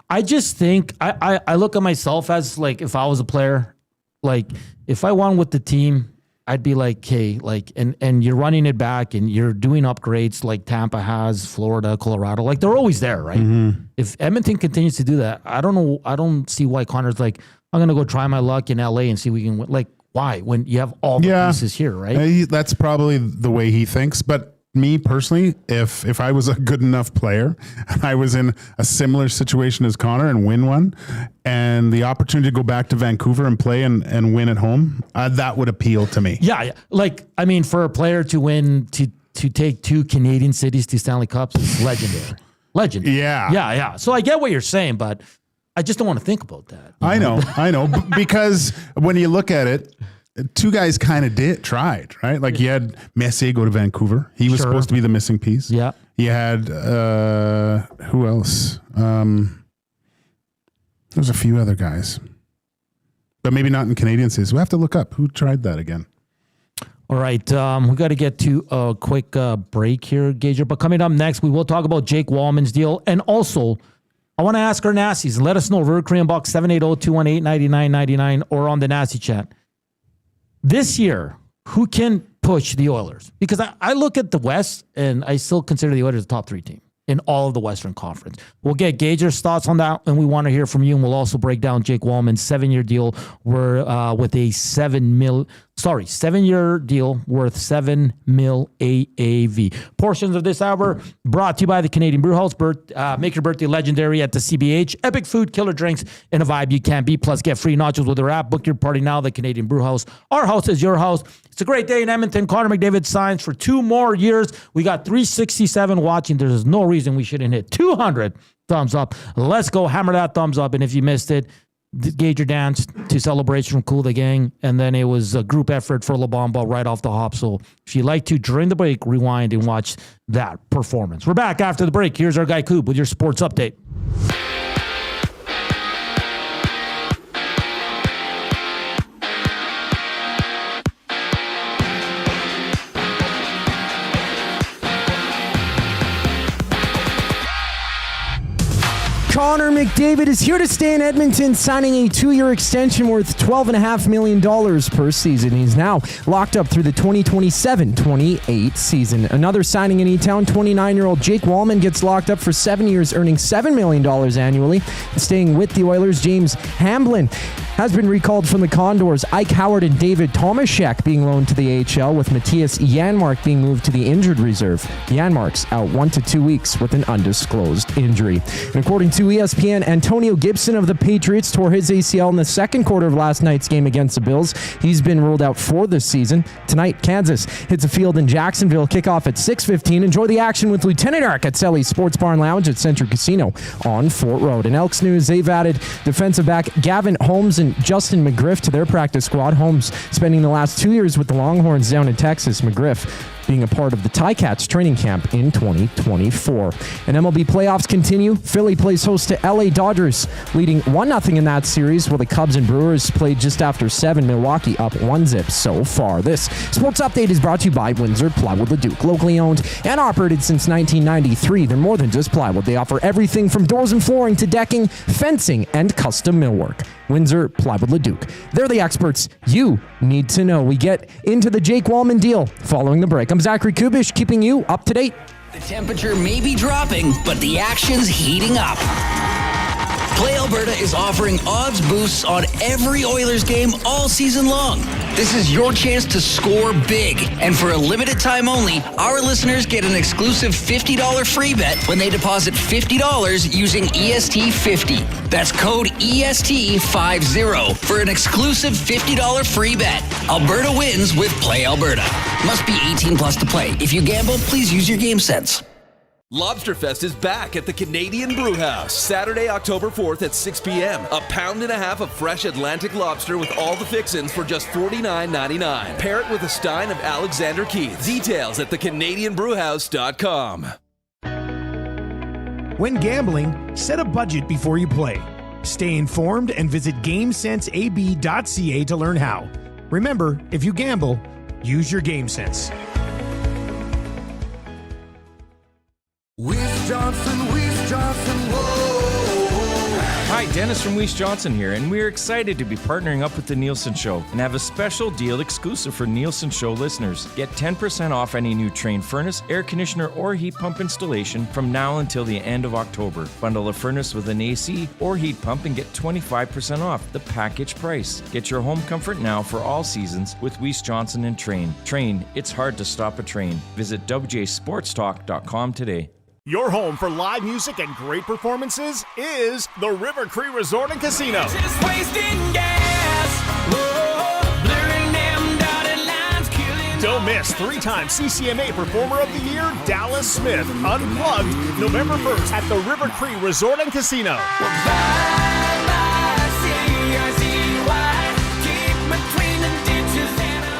I just think, I look at myself as, like, if I was a player, like, if I won with the team, I'd be like, hey, like, and you're running it back and you're doing upgrades like Tampa has, Florida, Colorado. Like, they're always there, right? Mm-hmm. If Edmonton continues to do that, I don't know. I don't see why Connor's like, I'm going to go try my luck in LA and see if we can win. Like, why? When you have all the pieces here, right? That's probably the way he thinks. But me personally, if I was a good enough player and I was in a similar situation as Connor and win one, and the opportunity to go back to Vancouver and play and win at home, that would appeal to me. Yeah. Like, I mean, for a player to win, to take 2 Canadian cities to Stanley Cups is legendary. Legendary. Yeah. So I get what you're saying, but I just don't want to think about that. I know. Because when you look at it, 2 guys kind of tried, right? Like you had Messier go to Vancouver. He was supposed to be the missing piece. Yeah. You had, who else? There's a few other guys. But maybe not in Canadian cities. We'll have to look up who tried that again. All right, we got to get to a quick break here, Gager. But coming up next, we will talk about Jake Walman's deal. And also, I want to ask our Nassies. Let us know. River Korean Box 780-218-9999 or on the Nassie chat. This year, who can push the Oilers? Because I look at the West, and I still consider the Oilers the top 3 team in all of the Western Conference. We'll get Gager's thoughts on that, and we want to hear from you. And we'll also break down Jake Walman's 7-year deal with a 7-year deal worth $7 million AAV. Portions of this hour brought to you by the Canadian Brewhouse. Make your birthday legendary at the CBH. Epic food, killer drinks, and a vibe you can't beat. Plus, get free nachos with their app. Book your party now, the Canadian Brewhouse. Our house is your house. It's a great day in Edmonton. Connor McDavid signs for 2 more years. We got 367 watching. There's no reason we shouldn't hit 200 thumbs up. Let's go hammer that thumbs up. And if you missed it, Gager danced to Celebration from Cool the Gang, and then it was a group effort for La Bamba right off the hop. So if you'd like to, during the break, rewind and watch that performance. We're back after the break. Here's our guy Coop with your sports update. Connor McDavid is here to stay in Edmonton, signing a 2-year extension worth $12.5 million per season. He's now locked up through the 2027-28 season. Another signing in E-Town, 29-year-old Jake Walman gets locked up for 7 years, earning $7 million annually. Staying with the Oilers, James Hamblin has been recalled from the Condors. Ike Howard and David Tomasek being loaned to the AHL, with Mattias Janmark being moved to the injured reserve. Janmark's out 1 to 2 weeks with an undisclosed injury. And according to ESPN, Antonio Gibson of the Patriots tore his ACL in the second quarter of last night's game against the Bills. He's been ruled out for this season. Tonight, Kansas hits a field in Jacksonville. Kickoff at 6:15. Enjoy the action with Lieutenant Eric at Selly's Sports Bar and Lounge at Century Casino on Fort Road. In Elks news, they've added defensive back Gavin Holmes and Justin McGriff to their practice squad. Holmes spending the last 2 years with the Longhorns down in Texas. McGriff being a part of the Ticats training camp in 2024. And MLB playoffs continue. Philly plays host to LA Dodgers, leading 1-0 in that series, while the Cubs and Brewers played just after 7. Milwaukee up 1-0 so far. This sports update is brought to you by Windsor Plywood Leduc. Locally owned and operated since 1993. They're more than just plywood. They offer everything from doors and flooring to decking, fencing, and custom millwork. Windsor Plywood Leduc. They're the experts you need to know. We get into the Jake Walman deal following the break. I'm Zachary Kubish, keeping you up to date. The temperature may be dropping, but the action's heating up. Play Alberta is offering odds boosts on every Oilers game all season long. This is your chance to score big. And for a limited time only, our listeners get an exclusive $50 free bet when they deposit $50 using EST50. That's code EST50 for an exclusive $50 free bet. Alberta wins with Play Alberta. Must be 18 plus to play. If you gamble, please use your game sense. Lobsterfest is back at the Canadian Brewhouse, Saturday, October 4th at 6 p.m. A pound and a half of fresh Atlantic lobster with all the fixins for just $49.99. Pair it with a stein of Alexander Keith. Details at thecanadianbrewhouse.com. When gambling, set a budget before you play. Stay informed and visit GameSenseAB.ca to learn how. Remember, if you gamble, use your game sense. Weiss Johnson, whoa. Hi, Dennis from Weiss Johnson here, and we're excited to be partnering up with the Nielsen Show and have a special deal exclusive for Nielsen Show listeners. Get 10% off any new Trane furnace, air conditioner, or heat pump installation from now until the end of October. Bundle a furnace with an AC or heat pump and get 25% off the package price. Get your home comfort now for all seasons with Weiss Johnson and Trane. Trane, it's hard to stop a train. Visit WJSportsTalk.com today. Your home for live music and great performances is the River Cree Resort and Casino. Just wasting gas. Whoa, blurring them dotted lines, killing. Don't miss 3-time CCMA Performer of the Year, Dallas Smith, Unplugged, November 1st at the River Cree Resort and Casino.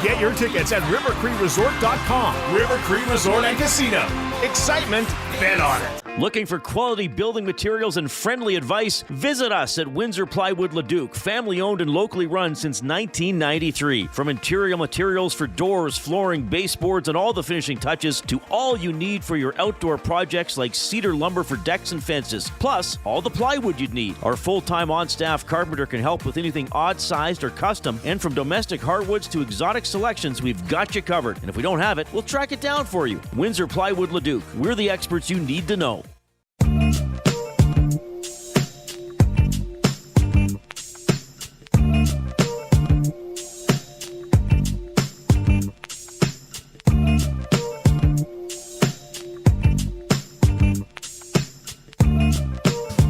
Get your tickets at rivercreeresort.com. River Cree Resort and Casino. Excitement, bet on it. Looking for quality building materials and friendly advice? Visit us at Windsor Plywood Leduc, family owned and locally run since 1993. From interior materials for doors, flooring, baseboards, and all the finishing touches to all you need for your outdoor projects like cedar lumber for decks and fences, plus all the plywood you'd need. Our full-time on-staff carpenter can help with anything odd-sized or custom, and from domestic hardwoods to exotic selections, we've got you covered. And if we don't have it, we'll track it down for you. Windsor Plywood Leduc. We're the experts you need to know.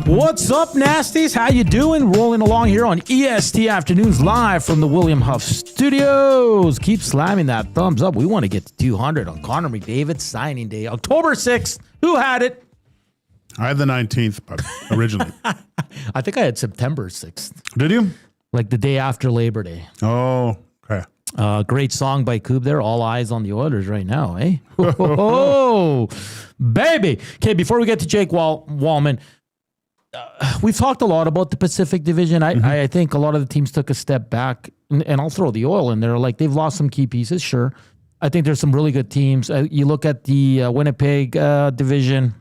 What's up, nasties? How you doing? Rolling along here on EST Afternoons live from the William Huff Studios. Keep slamming that thumbs up. We want to get to 200 on Connor McDavid signing day, October 6th. Who had it? I had the 19th, but originally. I think I had September 6th. Did you? Like the day after Labor Day. Oh, okay. Great song by Coob there. All eyes on the Oilers right now, eh? Oh, baby. Okay, before we get to Jake Walman, we've talked a lot about the Pacific Division. I think a lot of the teams took a step back, and I'll throw the Oil in there. Like, they've lost some key pieces, sure. I think there's some really good teams. You look at the Winnipeg division.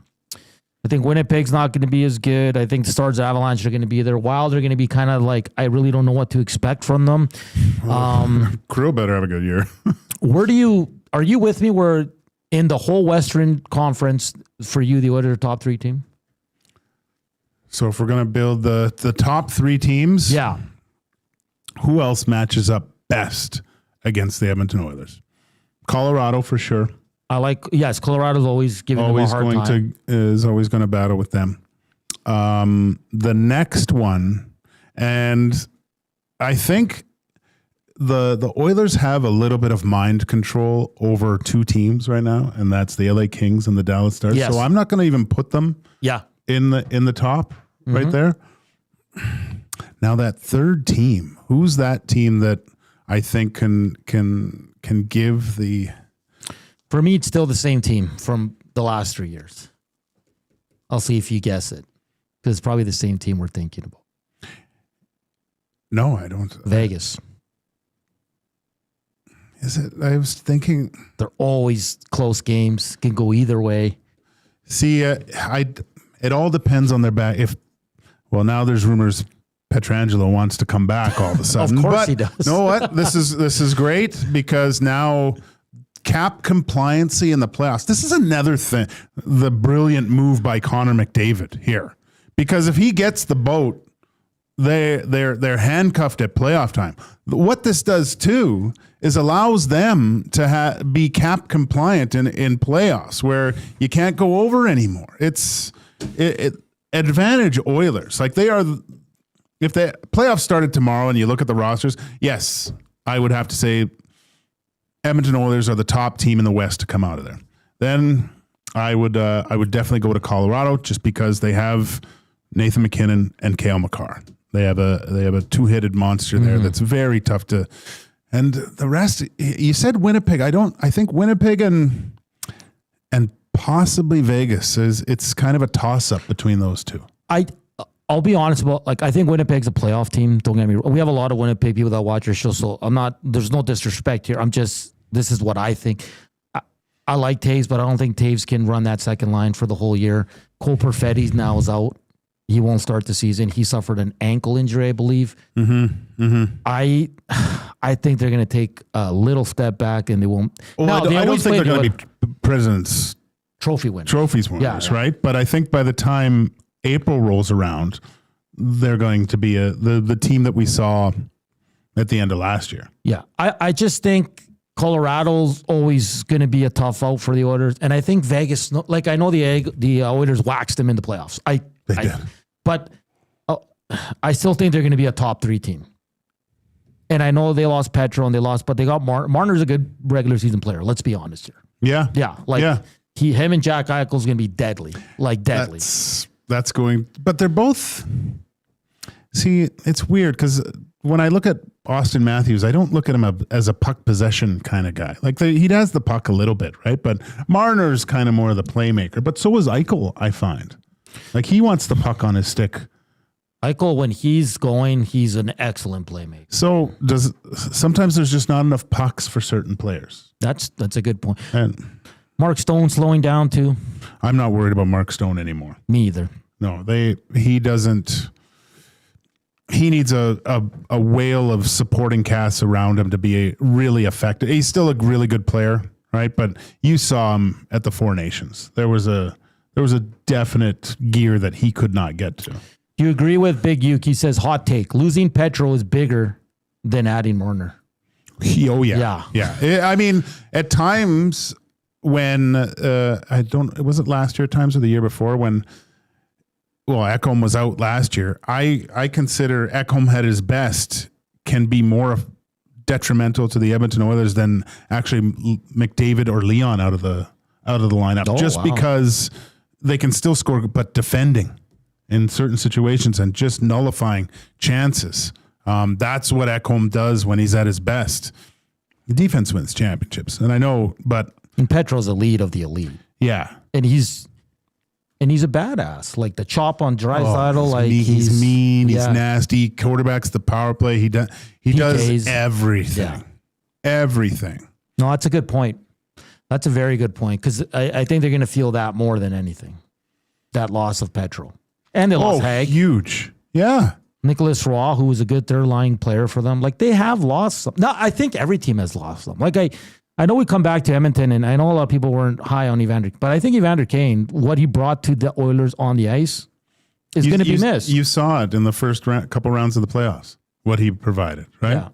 I think Winnipeg's not going to be as good. I think the Stars Avalanche are going to be there. Wild are going to be kind of like, I really don't know what to expect from them. Crew better have a good year. Are you with me where in the whole Western Conference, for you, the Oilers are top 3 team? So if we're going to build the top 3 teams, yeah, who else matches up best against the Edmonton Oilers? Colorado for sure. Colorado's always giving them a hard time. Is always going to battle with them. The next one, and I think the Oilers have a little bit of mind control over 2 teams right now, and that's the LA Kings and the Dallas Stars. Yes. So I'm not going to even put them in the top right there. Now that third team, who's that team that I think can give the... For me, it's still the same team from the last 3 years. I'll see if you guess it, because it's probably the same team we're thinking about. No, I don't. Vegas. Is it? I was thinking... They're always close games, can go either way. See, it all depends on their back. Now there's rumors Pietrangelo wants to come back all of a sudden. Of course he does. You know what? This is great because now cap compliancy in the playoffs. This is another thing. The brilliant move by Connor McDavid here, because if he gets the boat, they're handcuffed at playoff time. What this does too is allows them to be cap compliant in playoffs where you can't go over anymore. It's advantage Oilers. Like they are. If the playoffs started tomorrow and you look at the rosters, yes, I would have to say Edmonton Oilers are the top team in the West to come out of there. Then I would definitely go to Colorado just because they have Nathan McKinnon and Cale Makar. They have a two-headed monster there that's very tough to. And the rest, you said Winnipeg. I think Winnipeg and possibly Vegas it's kind of a toss-up between those two. I'll be honest about, I think Winnipeg's a playoff team. Don't get me wrong. We have a lot of Winnipeg people that watch our show, so there's no disrespect here. This is what I think. I like Taves, but I don't think Taves can run that second line for the whole year. Cole Perfetti now is out. He won't start the season. He suffered an ankle injury, I believe. I think they're going to take a little step back, and they won't. Well, I don't think they're going to be President's Trophy winners. Trophies winners, right? But I think by the time April rolls around, they're going to be the team that we saw at the end of last year. Yeah, I just think Colorado's always going to be a tough out for the Oilers, and I think Vegas. I know the Oilers waxed them in the playoffs. They did, but I still think they're going to be a top 3 team. And I know they lost Petro but they got Marner's a good regular season player. Let's be honest here. Yeah. Him and Jack Eichel's going to be deadly, deadly. That's going, but they're both. See, it's weird because when I look at Austin Matthews, I don't look at him as a puck possession kind of guy. Like he has the puck a little bit, right? But Marner's kind of more of the playmaker. But so is Eichel, I find. Like he wants the puck on his stick. Eichel, when he's going, he's an excellent playmaker. So sometimes there's just not enough pucks for certain players. That's a good point. And Mark Stone slowing down too. I'm not worried about Mark Stone anymore. Me either. No, he doesn't. He needs a whale of supporting casts around him to be really effective. He's still a really good player, right? But you saw him at the Four Nations. There was a definite gear that he could not get to. Do you agree with Big Uke? He says, hot take, losing Petro is bigger than adding Marner. Oh, yeah. I mean, at times when, was it last year, at times or the year before when, Ekholm was out last year. I consider Ekholm at his best can be more detrimental to the Edmonton Oilers than actually McDavid or Leon out of the lineup, because they can still score, but defending in certain situations and just nullifying chances. That's what Ekholm does when he's at his best. The defense wins championships, and I know, but and Petro's elite of the elite. Yeah, and he's a badass. Like the chop on Draisaitl, he's mean, he's nasty. Quarterback's the power play. He does everything. Yeah. Everything. No, that's a good point. That's a very good point, because I think they're going to feel that more than anything. That loss of Petro. And they lost Hag. Huge. Yeah. Nicholas Roy, who was a good third-line player for them. Like, they have lost some. No, I think every team has lost them. Like, I know we come back to Edmonton, and I know a lot of people weren't high on Evander, but I think Evander Kane, what he brought to the Oilers on the ice is going to be missed. You saw it in the first couple rounds of the playoffs, what he provided, right? Yeah.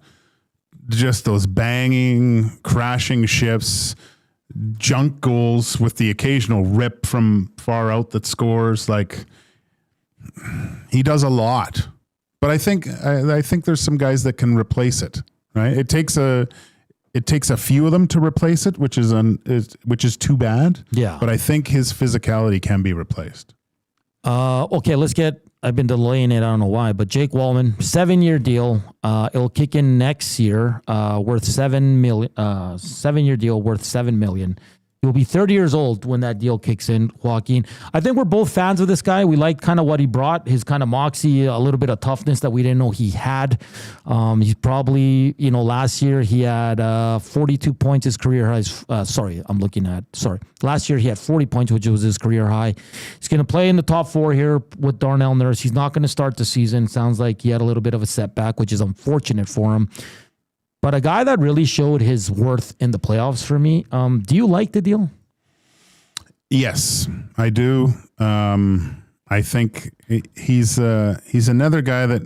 Just those banging, crashing shifts, junk goals with the occasional rip from far out that scores. Like, he does a lot. But I think there's some guys that can replace it, right? It takes a few of them to replace it, which is too bad. Yeah. But I think his physicality can be replaced. Okay, I've been delaying it, I don't know why, but Jake Walman, 7-year deal. It'll kick in next year, worth $7 million. 7-year deal worth $7 million. He'll be 30 years old when that deal kicks in, Joaquin. I think we're both fans of this guy. We like kind of what he brought, his kind of moxie, a little bit of toughness that we didn't know he had. He's probably, last year he had 42 points, his career high. Last year he had 40 points, which was his career high. He's going to play in the top 4 here with Darnell Nurse. He's not going to start the season. Sounds like he had a little bit of a setback, which is unfortunate for him. But a guy that really showed his worth in the playoffs for me. Do you like the deal? Yes, I do. I think he's another guy that,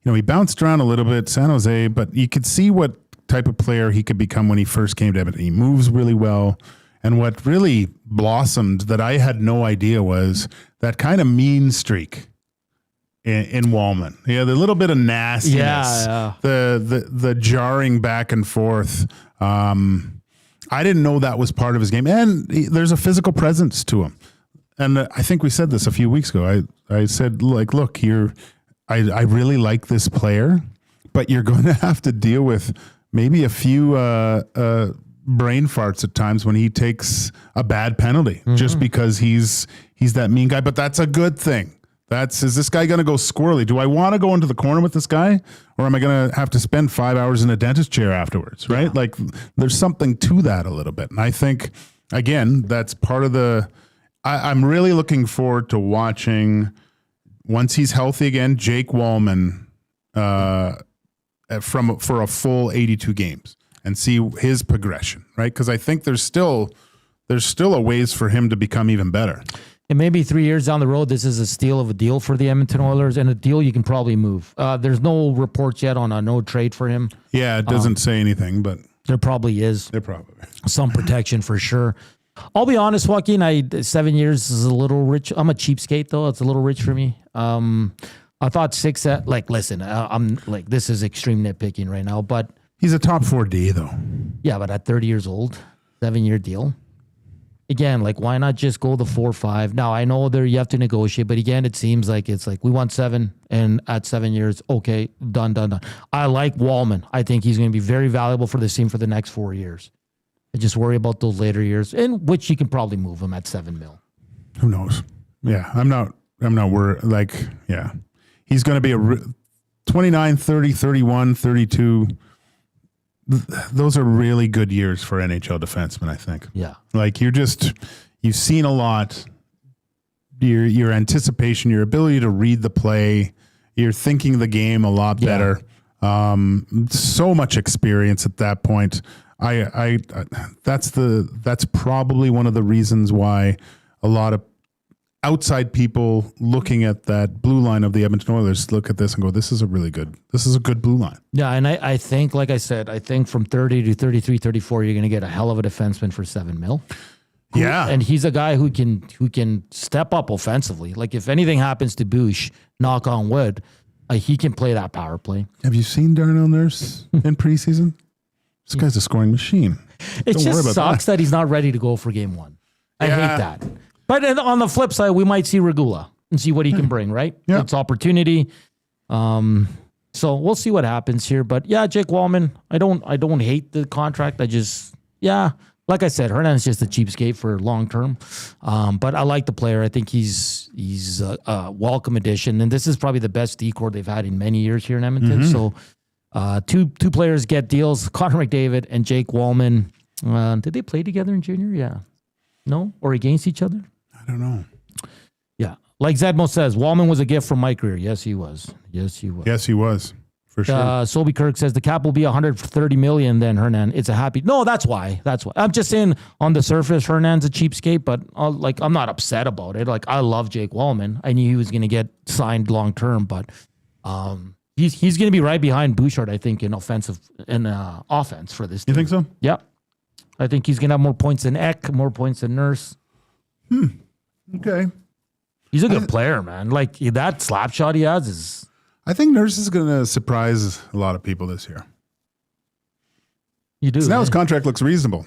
he bounced around a little bit, San Jose, but you could see what type of player he could become when he first came to Edmonton. He moves really well. And what really blossomed that I had no idea was that kind of mean streak in Walman. Yeah, the little bit of nastiness. Yeah. The jarring back and forth. I didn't know that was part of his game. And there's a physical presence to him. And I think we said this a few weeks ago. I said, look, I really like this player, but you're going to have to deal with maybe a few brain farts at times when he takes a bad penalty, just because he's that mean guy. But that's a good thing. Is this guy going to go squirrely? Do I want to go into the corner with this guy, or am I going to have to spend 5 hours in a dentist chair afterwards? Right? Yeah. Like, there's something to that a little bit. And I think, again, that's part of I'm really looking forward to watching, once he's healthy again, Jake Walman for a full 82 games and see his progression, right? Because I think there's still a ways for him to become even better. And maybe 3 years down the road, this is a steal of a deal for the Edmonton Oilers, and a deal you can probably move. There's no reports yet on a no trade for him. Yeah, it doesn't say anything, but there probably is. There probably some protection for sure. I'll be honest, Joaquin, 7 years is a little rich. I'm a cheapskate, though. It's a little rich for me. I thought 6, listen, I'm like, this is extreme nitpicking right now, but he's a top 4D, though. Yeah, but at 30 years old, 7-year deal. again, like, why not just go the 4-5? Now, I know there you have to negotiate, but again, it seems like it's like we want 7, and at 7 years, okay, done. I like Walman. I think he's going to be very valuable for this team for the next 4 years. I just worry about those later years, in which you can probably move him at $7 million. Who knows? Yeah, I'm not worried. Like, yeah, he's going to be a 29, 30, 31, 32. Those are really good years for NHL defensemen, I think. Yeah. Like, you've seen a lot. Your anticipation, your ability to read the play, you're thinking the game a lot better. So much experience at that point. That's probably one of the reasons why a lot of outside people looking at that blue line of the Edmonton Oilers look at this and go, this is a good blue line. Yeah, and I think, like I said, I think from 30 to 33, 34, you're going to get a hell of a defenseman for $7 million. Yeah. And he's a guy who can step up offensively. Like, if anything happens to Bush, knock on wood, he can play that power play. Have you seen Darnell Nurse in preseason? This guy's a scoring machine. It just sucks that he's not ready to go for game 1. I hate that. But on the flip side, we might see Regula and see what he can bring, right? Yeah. It's opportunity. So we'll see what happens here. But yeah, Jake Walman, I don't hate the contract. Like I said, Hernan's just a cheapskate for long term. But I like the player. I think he's a welcome addition. And this is probably the best decor they've had in many years here in Edmonton. So two players get deals, Connor McDavid and Jake Walman. Did they play together in junior? Yeah. No? Or against each other? I don't know. Yeah. Like Zedmo says, Walman was a gift from my career. Yes, he was. Yes, he was. For sure. Sobe Kirk says the cap will be $130 million then, Hernan. It's a happy... No, that's why. I'm just saying on the surface, Hernan's a cheapskate, but I'm not upset about it. Like, I love Jake Walman. I knew he was going to get signed long-term, but he's going to be right behind Bouchard, I think, in offense for this team. You think so? Yeah. I think he's going to have more points than Eck, more points than Nurse. Okay. He's a good player, man. Like, that slap shot he has is... I think Nurse is going to surprise a lot of people this year. You do. So now his contract looks reasonable.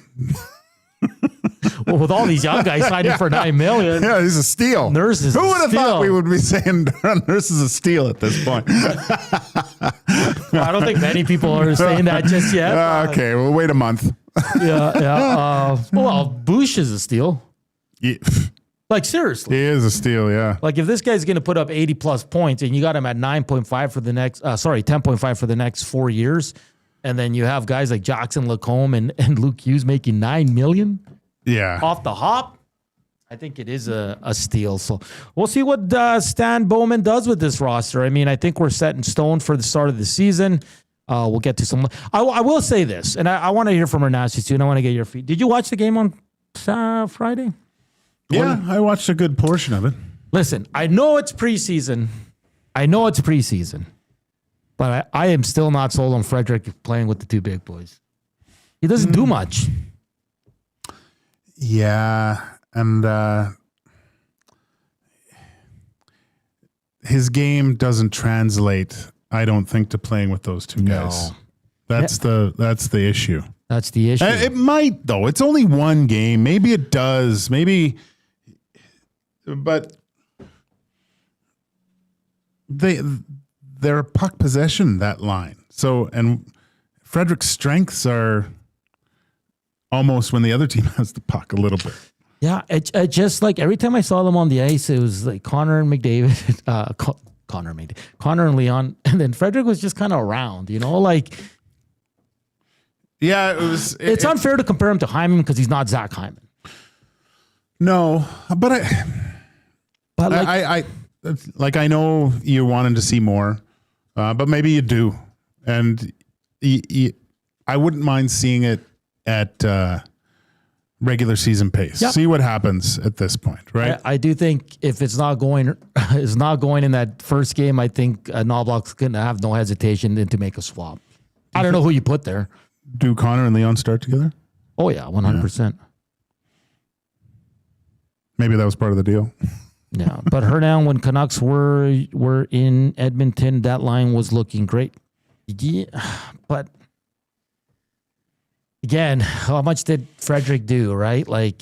Well, with all these young guys signing for $9 million. Yeah, he's a steal. Nurse is Who would have steal. thought we would be saying Nurse is a steal at this point? Well, I don't think many people are saying that just yet. Okay, we'll wait a month. Well, Bush is a steal. Yeah. Like, seriously. He is a steal, yeah. Like, if this guy's going to put up 80-plus points and you got him at 9.5 for the next, 10.5 for the next 4 years, and then you have guys like Jackson Lacombe and Luke Hughes making $9 million off the hop, I think it is a steal. So we'll see what Stan Bowman does with this roster. I mean, I think we're set in stone for the start of the season. We'll get to some. I will say this, and I want to hear from Ernassi too, and I want to get your feet. Did you watch the game on Friday? Yeah, I watched a good portion of it. Listen, I know it's preseason. But I am still not sold on Frederick playing with the two big boys. He doesn't do much. Yeah, and his game doesn't translate, I don't think, to playing with those two guys. That's the issue. That's the issue. It might, though. It's only one game. Maybe it does. But they're puck possession, that line. So, and Frederick's strengths are almost when the other team has the puck a little bit. Yeah, it just like every time I saw them on the ice, it was like Connor and McDavid, Connor and Leon, and then Frederick was just kind of around, like. Yeah, it was. It's unfair to compare him to Hyman because he's not Zach Hyman. No, but I know you're wanting to see more, but maybe you do, and I wouldn't mind seeing it at regular season pace. Yep. See what happens at this point, right? I do think if it's not going in that first game, I think Knobloch's going to have no hesitation to make a swap. I don't know who you put there. Do Connor and Leon start together? Oh yeah, 100%. Maybe that was part of the deal. Yeah, but Hernan, when Canucks were in Edmonton, that line was looking great. Yeah, but again, how much did Frederick do, right? Like,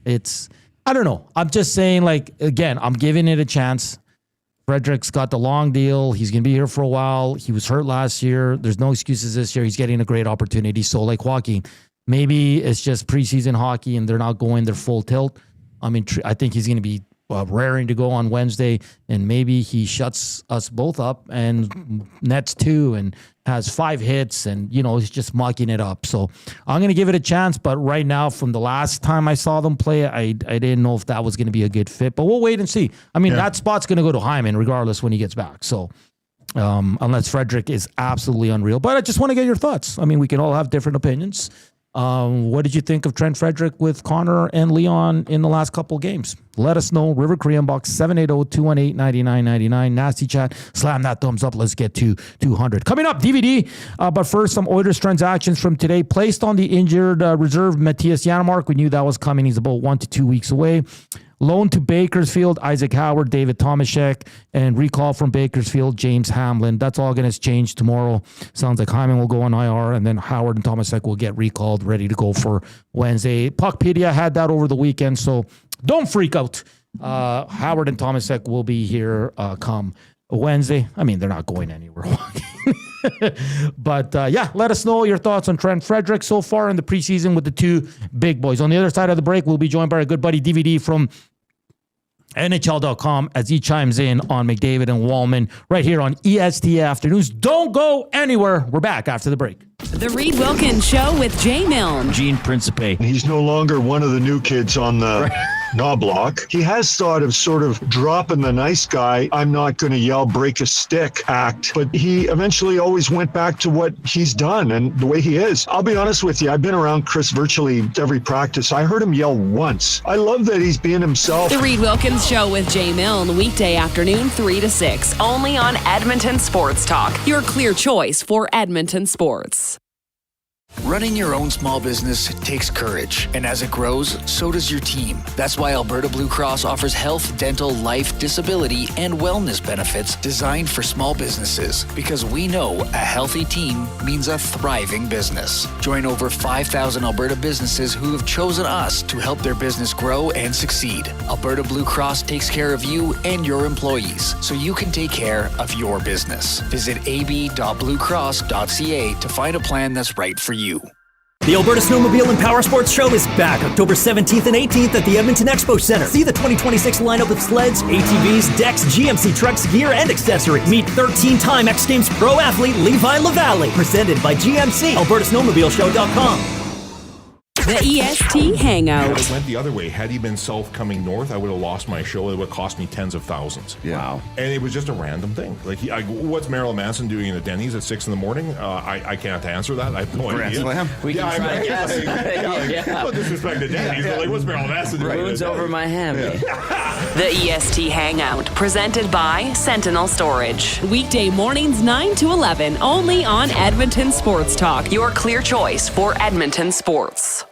I don't know. I'm just saying, like, again, I'm giving it a chance. Frederick's got the long deal. He's going to be here for a while. He was hurt last year. There's no excuses this year. He's getting a great opportunity. So, like Joaquin, maybe it's just preseason hockey and they're not going their full tilt. I mean, I think he's going to be raring to go on Wednesday, and maybe he shuts us both up and nets 2 and has 5 hits, and he's just mucking it up. So I'm going to give it a chance, but right now, from the last time I saw them play, I didn't know if that was going to be a good fit, but we'll wait and see. I mean, that spot's going to go to Hyman regardless when he gets back. So unless Frederick is absolutely unreal, but I just want to get your thoughts. I mean, we can all have different opinions. What did you think of Trent Frederick with Connor and Leon in the last couple games? Let us know. River Cree inbox 780-218-9999. Nasty chat. Slam that thumbs up. Let's get to 200. Coming up, DVD. But first, some Oilers transactions from today. Placed on the injured reserve, Mattias Janmark. We knew that was coming. He's about 1 to 2 weeks away. Loan to Bakersfield, Isaac Howard, David Tomasek, and recall from Bakersfield, James Hamblin. That's all going to change tomorrow. Sounds like Hyman will go on IR, and then Howard and Tomasek will get recalled, ready to go for Wednesday. Puckpedia had that over the weekend, so don't freak out. Howard and Tomasek will be here come Wednesday. I mean, they're not going anywhere. But let us know your thoughts on Trent Frederick so far in the preseason with the 2 big boys. On the other side of the break, we'll be joined by our good buddy DVD from NHL.com as he chimes in on McDavid and Walman right here on EST Afternoons. Don't go anywhere. We're back after the break. The Reed Wilkins Show with Jay Milne. Gene Principe. He's no longer one of the new kids on the knob block. He has thought of sort of dropping the nice guy, I'm not going to yell, break a stick act, but he eventually always went back to what he's done and the way he is. I'll be honest with you, I've been around Chris virtually every practice. I heard him yell once. I love that he's being himself. The Reed Wilkins Show with Jay Milne, weekday afternoon 3 to 6, only on Edmonton Sports Talk, your clear choice for Edmonton sports. Running your own small business takes courage, and as it grows, so does your team. That's why Alberta Blue Cross offers health, dental, life, disability, and wellness benefits designed for small businesses, because we know a healthy team means a thriving business. Join over 5,000 Alberta businesses who have chosen us to help their business grow and succeed. Alberta Blue Cross takes care of you and your employees, so you can take care of your business. Visit ab.bluecross.ca to find a plan that's right for you. The Alberta Snowmobile and Power Sports Show is back October 17th and 18th at the Edmonton Expo Center. See the 2026 lineup of sleds, ATVs, decks, GMC trucks, gear, and accessories. Meet 13-time X Games pro athlete Levi Lavalle. Presented by GMC. AlbertaSnowmobileShow.com. The EST Hangout. It went the other way. Had he been south coming north, I would have lost my show. It would have cost me tens of thousands. Yeah. Wow. And it was just a random thing. Like, what's Marilyn Manson doing in the Denny's at 6 a.m? I can't answer that. I have no idea. Slam? We can try to guess. No disrespect to Denny's, but like, what's Marilyn Manson doing? Moon's over Miami. The EST Hangout, presented by Sentinel Storage. Weekday mornings 9 to 11, only on Edmonton Sports Talk, your clear choice for Edmonton sports.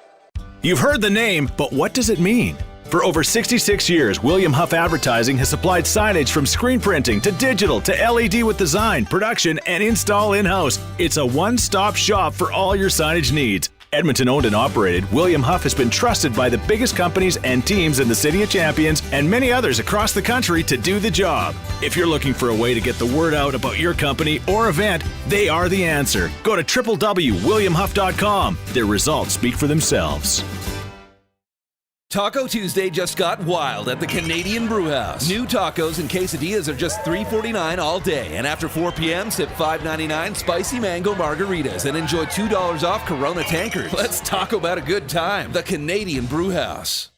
You've heard the name, but what does it mean? For over 66 years, William Huff Advertising has supplied signage from screen printing to digital to LED with design, production, and install in-house. It's a one-stop shop for all your signage needs. Edmonton owned and operated, William Huff has been trusted by the biggest companies and teams in the City of Champions and many others across the country to do the job. If you're looking for a way to get the word out about your company or event, they are the answer. Go to www.williamhuff.com. Their results speak for themselves. Taco Tuesday just got wild at the Canadian Brewhouse. New tacos and quesadillas are just $3.49 all day. And after 4 p.m., sip $5.99 spicy mango margaritas and enjoy $2 off Corona tankers. Let's talk about a good time. The Canadian Brewhouse.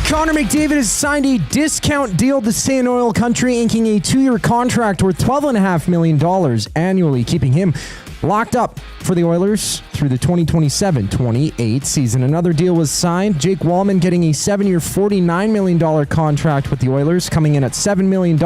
Connor McDavid has signed a discount deal to stay in oil country, inking a 2-year contract worth $12.5 million annually, keeping him locked up for the Oilers through the 2027-28 season. Another deal was signed. Jake Walman getting a 7-year, $49 million contract with the Oilers, coming in at $7 million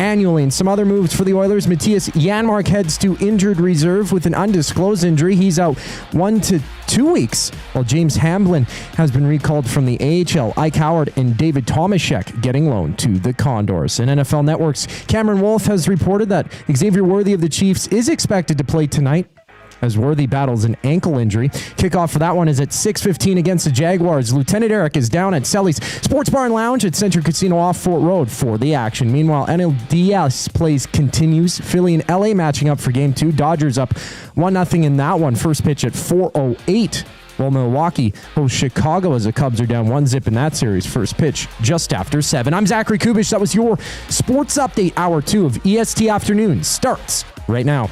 annually. And some other moves for the Oilers. Mattias Janmark heads to injured reserve with an undisclosed injury. He's out 1 to 2 weeks, while James Hamblin has been recalled from the AHL. Ike Howard and David Tomasek getting loaned to the Condors. And NFL Network's Cameron Wolfe has reported that Xavier Worthy of the Chiefs is expected to play tonight as Worthy battles an ankle injury. Kickoff for that one is at 6:15 against the Jaguars. Lieutenant Eric is down at Selly's Sports Bar and Lounge at Century Casino off Fort Road for the action. Meanwhile, NLDS plays continues. Philly and LA matching up for Game 2. Dodgers up 1-0 in that one. First pitch at 4:08. While Milwaukee hosts Chicago as the Cubs are down 1-0 in that series. First pitch just after 7. I'm Zachary Kubish. That was your Sports Update. Hour 2 of EST Afternoons starts right now.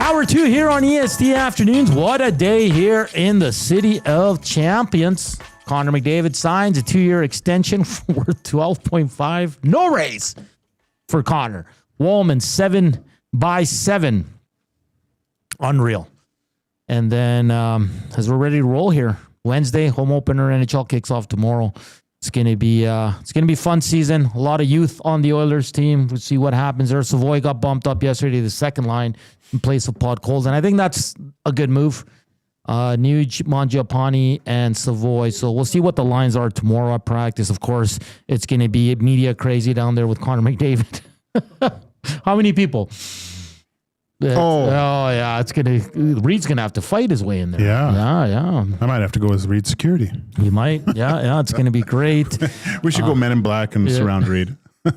Hour 2 here on EST Afternoons. What a day here in the City of Champions. Connor McDavid signs a 2-year extension worth $12.5. No raise for Connor. Walman 7x7. Unreal. And then as we're ready to roll here, Wednesday, home opener, NHL kicks off tomorrow. It's gonna be a fun season. A lot of youth on the Oilers team. We'll see what happens there. Savoy got bumped up yesterday to the second line in place of Podkolzin, and I think that's a good move. Nuge, Mangiapane, and Savoy. So we'll see what the lines are tomorrow at practice. Of course, it's going to be media crazy down there with Connor McDavid. How many people? Yeah, Reed's gonna have to fight his way in there. Yeah. I might have to go as Reed security. You might. Yeah. It's gonna be great. We should go Men in Black and surround Reed. Are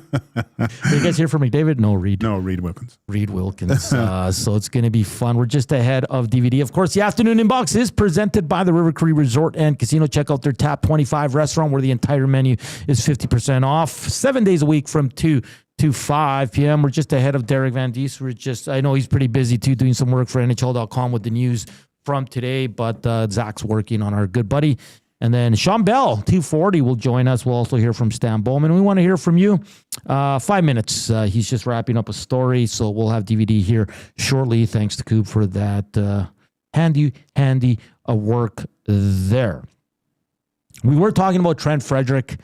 you guys here for McDavid? No, Reed. No, Reed Wilkins. Reed Wilkins. So it's going to be fun. We're just ahead of DVD. Of course, the Afternoon Inbox is presented by the River Cree Resort and Casino. Check out their Tap 25 restaurant where the entire menu is 50% off 7 days a week from 2 to 5 p.m. We're just ahead of Derek Van Diest. I know he's pretty busy too, doing some work for NHL.com with the news from today, but Zach's working on our good buddy. And then Shawn Bell, 240, will join us. We'll also hear from Stan Bowman. We want to hear from you. 5 minutes. He's just wrapping up a story, so we'll have DVD here shortly. Thanks to Coop for that handy work there. We were talking about Trent Frederick.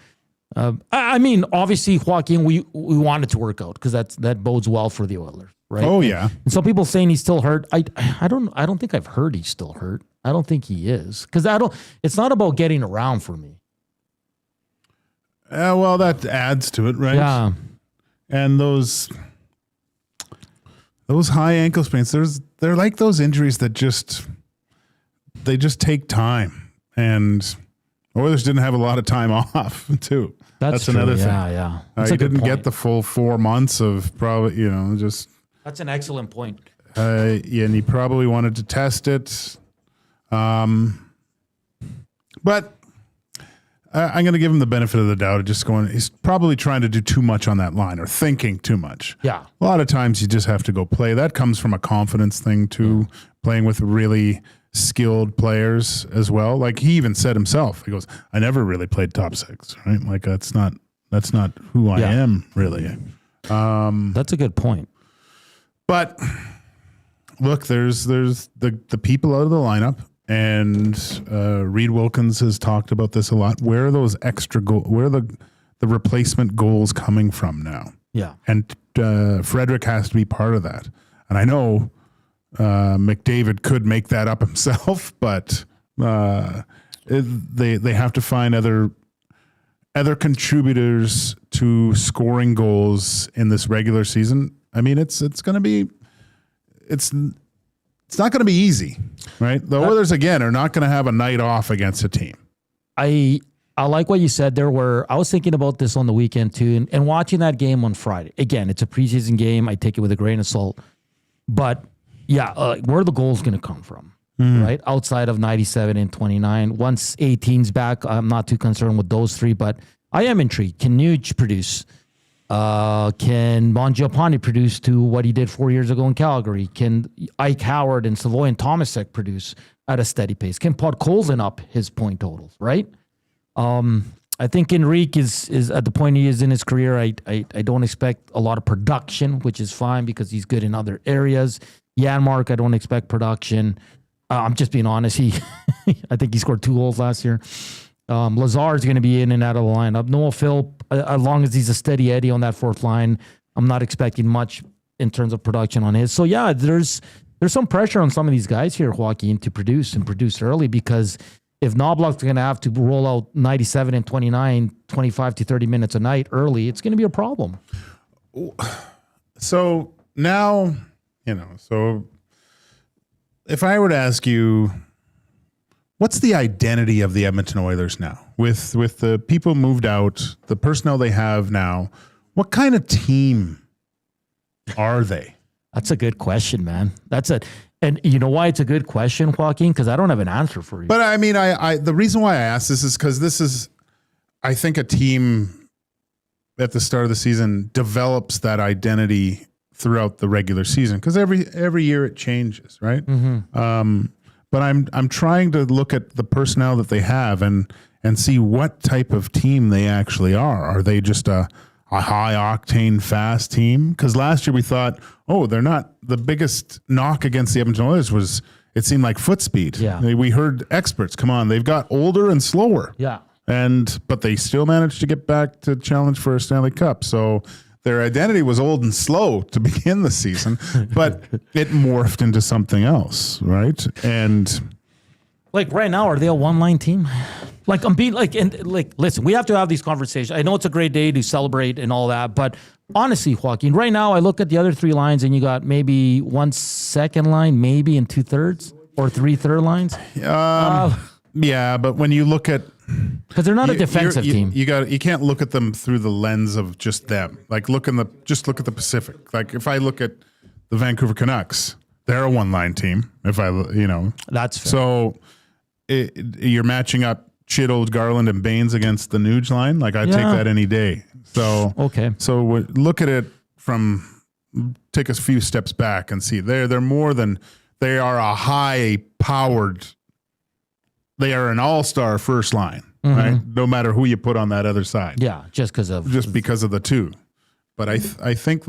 I mean, obviously, Joaquin, we want it to work out because that bodes well for the Oilers, right? Oh, yeah. And some people saying he's still hurt. I don't think I've heard he's still hurt. I don't think he is because it's not about getting around for me. Well, that adds to it, right? Yeah. And those high ankle sprains, they're like those injuries that just take time. And Oilers didn't have a lot of time off too. That's another thing. Yeah. He didn't get the full 4 months of probably, just. That's an excellent point. And he probably wanted to test it. But I'm going to give him the benefit of the doubt of just going, he's probably trying to do too much on that line or thinking too much. Yeah. A lot of times you just have to go play. That comes from a confidence thing too, playing with really skilled players as well. Like he even said himself, he goes, I never really played top six, right? Like that's not who I am really. That's a good point. But look, there's the people out of the lineup. And Reed Wilkins has talked about this a lot. Where are those extra goals? Where are the replacement goals coming from now? Yeah. And Frederick has to be part of that. And I know McDavid could make that up himself, but they have to find other contributors to scoring goals in this regular season. I mean, it's going to be it's not going to be easy, right? The Oilers, again, are not going to have a night off against a team. I like what you said there, where I was thinking about this on the weekend too, and watching that game on Friday. Again, it's a preseason game. I take it with a grain of salt. But, yeah, where are the goals going to come from? right? Outside of 97 and 29. Once 18's back, I'm not too concerned with those three, but I am intrigued. Can Nuge produce? Can Mangiapane produce to what he did 4 years ago in Calgary? Can Ike Howard and Savoy and Tomasek produce at a steady pace? Can Podkolzin up his point totals, right? I think Enrique is at the point he is in his career. I don't expect a lot of production, which is fine because he's good in other areas. Janmark, I don't expect production. I'm just being honest. I think he scored 2 goals last year. Lazar's going to be in and out of the lineup. Noah Philp, as long as he's a steady Eddie on that fourth line, I'm not expecting much in terms of production on his. So yeah, there's some pressure on some of these guys here, Joaquin, to produce early, because if Knobloch's going to have to roll out 97 and 29, 25 to 30 minutes a night early, it's going to be a problem. So now, so if I were to ask you, what's the identity of the Edmonton Oilers now? With the people moved out, the personnel they have now, what kind of team are they? That's a good question, man. And you know why it's a good question, Joaquin? Because I don't have an answer for you. But I mean, I the reason why I ask this is because this is, I think, a team at the start of the season develops that identity throughout the regular season, because every year it changes, right? Mm-hmm. But I'm trying to look at the personnel that they have and see what type of team they actually are. Are they just a high octane, fast team? Because last year we thought, they're not. The biggest knock against the Edmonton Oilers was it seemed like foot speed. Yeah. We heard experts, come on, they've got older and slower. Yeah. But they still managed to get back to challenge for a Stanley Cup. So their identity was old and slow to begin the season, but it morphed into something else, right? And like right now, are they a one-line team? Like listen, we have to have these conversations. I know it's a great day to celebrate and all that, but honestly, Joaquin, right now I look at the other 3 lines and you got maybe 1 second line, maybe, and 2/3 or 3 third lines. Yeah, but when you look at, because they're not a defensive team, you can't look at them through the lens of just them. Like look at the Pacific. Like if I look at the Vancouver Canucks, they're a one-line team. That's fair. So you're matching up Chittles, Garland, and Baines against the Nuge line. Like I take that any day. So okay. So look at it take a few steps back and see they're more than, they are a high-powered. They are an all-star first line, right? No matter who you put on that other side. Yeah, just because of the two. But I think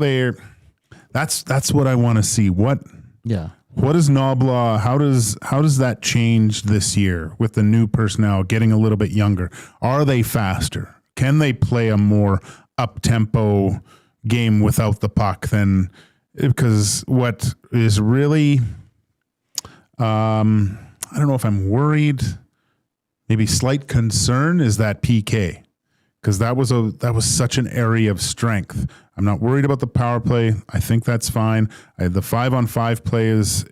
that's what I want to see. What is Knobloch? How does that change this year with the new personnel getting a little bit younger? Are they faster? Can they play a more up-tempo game without the puck than, because what is really I don't know if I'm worried, maybe slight concern, is that PK, because that was such an area of strength. I'm not worried about the power play. I think that's fine. The 5-on-5 play is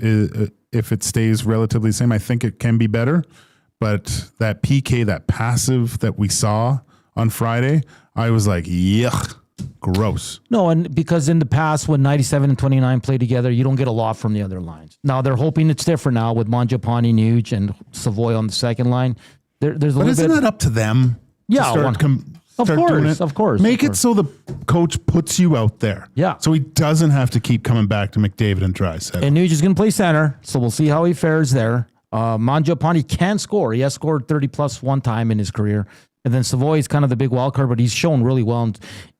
if it stays relatively the same, I think it can be better. But that PK, that passive that we saw on Friday, I was like, yuck. Gross. No, and because in the past when 97 and 29 play together, you don't get a lot from the other lines. Now they're hoping it's different now with Mangiapane, Nuge, and Savoy on the second line. There's a little isn't that up to them? Yeah, of course. Make it so the coach puts you out there. Yeah. So he doesn't have to keep coming back to McDavid and Draisaitl. And Nuge is going to play center, so we'll see how he fares there. Mangiapane can score. He has scored 30-plus one time in his career. And then Savoy is kind of the big wild card, but he's shown really well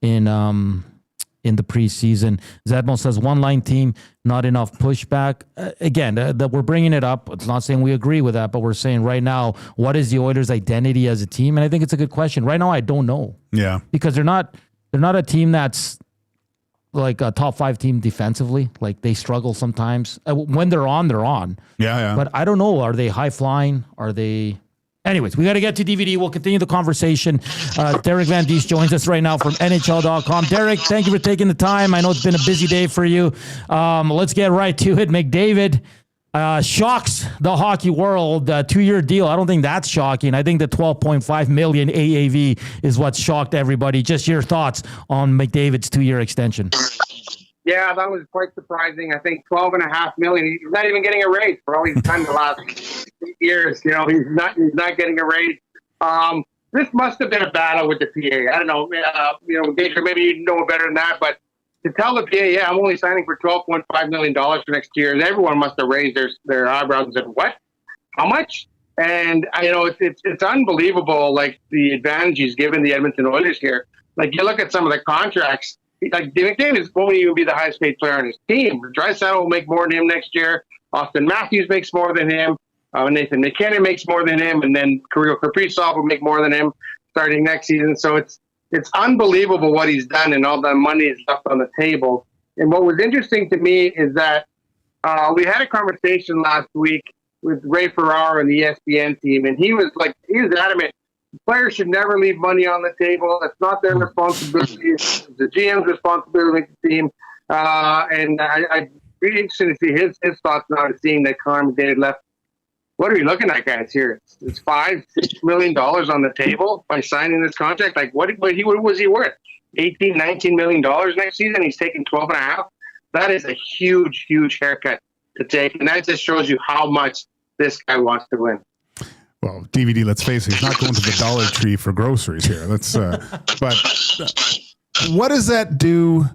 in the preseason. Zedmo says one-line team, not enough pushback. Again, that we're bringing it up. It's not saying we agree with that, but we're saying right now, what is the Oilers' identity as a team? And I think it's a good question. Right now, I don't know. Yeah, because they're not a team that's like a top 5 team defensively. Like they struggle sometimes. When they're on, they're on. Yeah. But I don't know. Are they high flying? Are they? Anyways, we got to get to DVD. We'll continue the conversation. Derek Van Diest joins us right now from NHL.com. Derek, thank you for taking the time. I know it's been a busy day for you. Let's get right to it. McDavid shocks the hockey world. 2-year deal. I don't think that's shocking. I think the $12.5 million AAV is what shocked everybody. Just your thoughts on McDavid's 2-year extension. Yeah, that was quite surprising. I think $12.5 million. He's not even getting a raise for all he's done the last 8 years. You know, he's not getting a raise. This must have been a battle with the PA. I don't know. You know, Gager, maybe you know better than that, but to tell the PA, yeah, I'm only signing for $12.5 million for next year, and everyone must have raised their eyebrows and said, "What? How much?" And you know, it's unbelievable. Like the advantage he's given the Edmonton Oilers here. Like you look at some of the contracts. Like McDavid won't even be the highest paid player on his team. Draisaitl will make more than him next year. Austin Matthews makes more than him. Nathan McKinnon makes more than him, and then Kirill Kaprizov will make more than him starting next season. So it's unbelievable what he's done, and all the money is left on the table. And what was interesting to me is that we had a conversation last week with Ray Ferraro and the ESPN team, and he was adamant. Players should never leave money on the table. It's not their responsibility. It's the GM's responsibility to make the team. And I'd be interested to see his thoughts now, seeing that Connor McDavid left. What are we looking at, guys, here? It's $5-6 million on the table by signing this contract. Like, what was he worth? $18-19 million next season? He's taking 12.5. That is a huge, huge haircut to take. And that just shows you how much this guy wants to win. Well, DVD, let's face it, he's not going to the Dollar Tree for groceries here. But what does that do?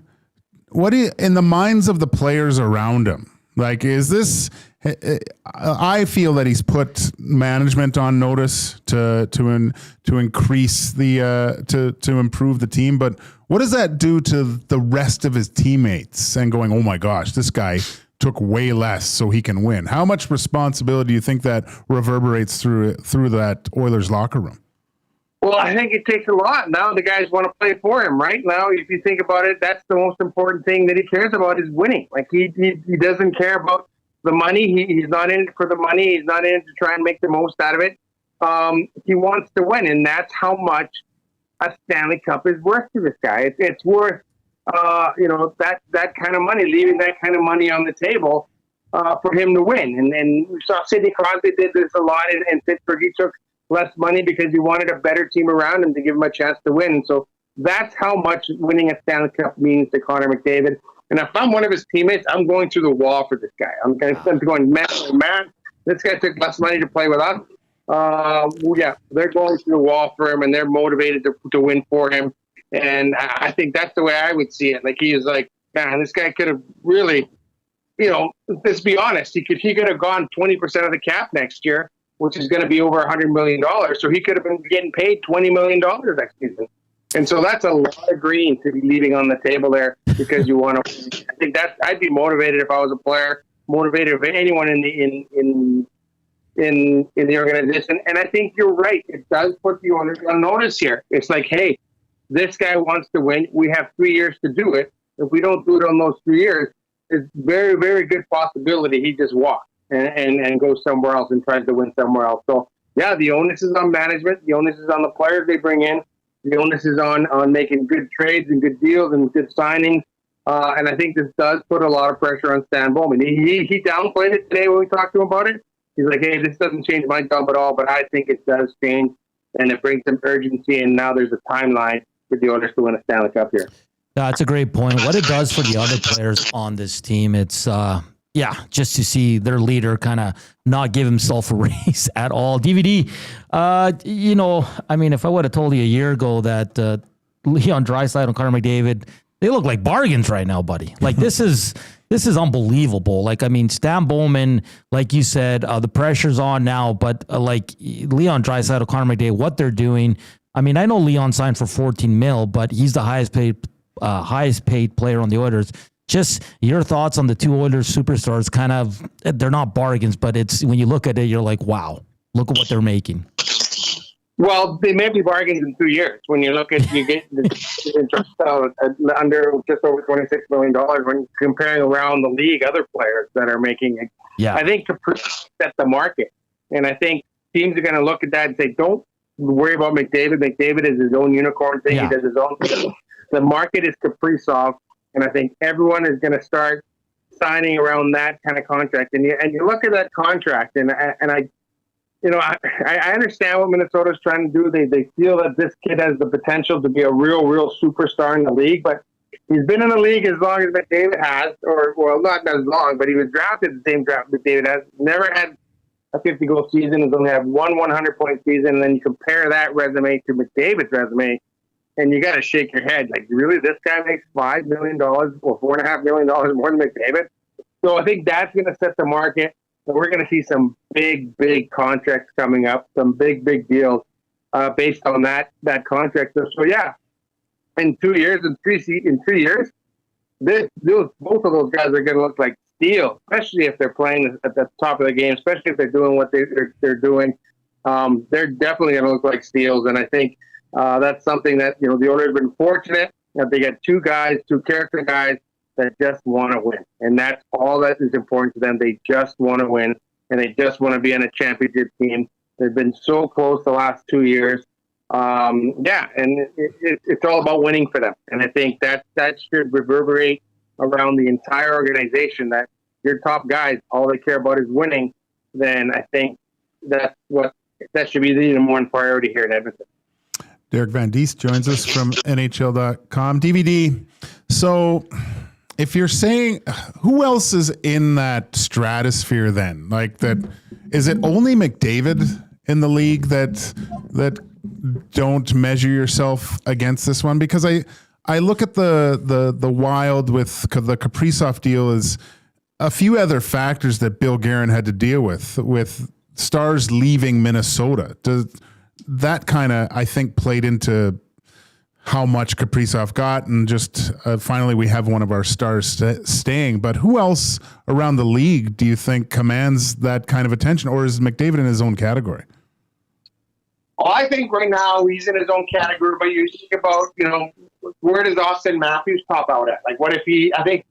In the minds of the players around him? Like, is this? I feel that he's put management on notice to increase to improve the team. But what does that do to the rest of his teammates? And going, oh my gosh, this guy took way less so he can win. How much responsibility do you think that reverberates through that Oilers locker room? Well, I think it takes a lot. Now the guys want to play for him, right? Now, if you think about it, that's the most important thing that he cares about is winning. Like he doesn't care about the money. He's not in it for the money. He's not in it to try and make the most out of it. He wants to win, and that's how much a Stanley Cup is worth to this guy. It's worth that kind of money, leaving that kind of money on the table for him to win. And we saw Sidney Crosby did this a lot in Pittsburgh. He took less money because he wanted a better team around him to give him a chance to win. And so that's how much winning a Stanley Cup means to Connor McDavid. And if I'm one of his teammates, I'm going through the wall for this guy. I'm going, man, this guy took less money to play with us. They're going through the wall for him, and they're motivated to win for him. And I think that's the way I would see it. Like, he is like, man, this guy could have really, let's be honest, he could have gone 20% of the cap next year, which is going to be over $100 million. So he could have been getting paid $20 million next season. And so that's a lot of green to be leaving on the table there because you want to. I think I'd be motivated if I was a player, motivated if anyone in the organization. And I think you're right. It does put the owners on notice here. It's like, hey, this guy wants to win. We have 3 years to do it. If we don't do it on those 3 years, it's very, very good possibility he just walks and goes somewhere else and tries to win somewhere else. So, yeah, the onus is on management. The onus is on the players they bring in. The onus is on making good trades and good deals and good signings. And I think this does put a lot of pressure on Stan Bowman. He downplayed it today when we talked to him about it. He's like, hey, this doesn't change my job at all, but I think it does change, and it brings some urgency, and now there's a timeline for the Oilers to win a Stanley Cup here. That's a great point. What it does for the other players on this team, it's just to see their leader kind of not give himself a raise at all. DVD, if I would have told you a year ago that Leon Draisaitl and Connor McDavid, they look like bargains right now, buddy. Like, this is unbelievable. Like, I mean, Stan Bowman, like you said, the pressure's on now, but like Leon Draisaitl, Connor McDavid, what they're doing. I mean, I know Leon signed for $14 million, but he's the highest paid player on the Oilers. Just your thoughts on the two Oilers superstars. Kind of, they're not bargains, but it's when you look at it, you're like, wow, look at what they're making. Well, they may be bargains in 2 years. When you look at, you get interest under just over $26 million when comparing around the league, other players that are making it. Yeah. I think to set the market. And I think teams are going to look at that and say, don't worry about McDavid. McDavid is his own unicorn thing. Yeah. He does his own thing. The market is Kaprizov. And I think everyone is going to start signing around that kind of contract. And you look at that contract, and I understand what Minnesota's trying to do. They feel that this kid has the potential to be a real superstar in the league. But He's been in the league as long as McDavid has, or well, not as long, but he was drafted the same draft McDavid has. Never had a 50-goal season. He's only had one 100-point season. And then you compare that resume to McDavid's resume, and you got to shake your head. Like, really, this guy makes $5 million or $4.5 million more than McDavid? So I think that's going to set the market. And we're going to see some big, big contracts coming up, some big, big deals based on that contract. So yeah, in 2 years, in 3 years, both of those guys are going to look like steel, especially if they're playing at the top of the game, especially if they're doing what they're doing. They're definitely going to look like steals, and I think that's something that the Oilers have been fortunate that they got two character guys that just want to win, and that's all that is important to them. They just want to win, and they just want to be on a championship team. They've been so close the last 2 years. And it's all about winning for them. And I think that should reverberate around the entire organization, that your top guys, all they care about is winning. Then I think that should be the even more priority here in Edmonton. Derek Van Diest joins us from NHL.com. DVD. So if you're saying, who else is in that stratosphere then? Like that, is it only McDavid in the league that don't measure yourself against this one? Because I look at the Wild with the Kaprizov deal as a few other factors that Bill Guerin had to deal with stars leaving Minnesota. That kind of, I think, played into how much Kaprizov got, and just finally we have one of our stars staying. But who else around the league do you think commands that kind of attention, or is McDavid in his own category? Well, I think right now he's in his own category, but you think about, where does Austin Matthews top out at? Like, what if I think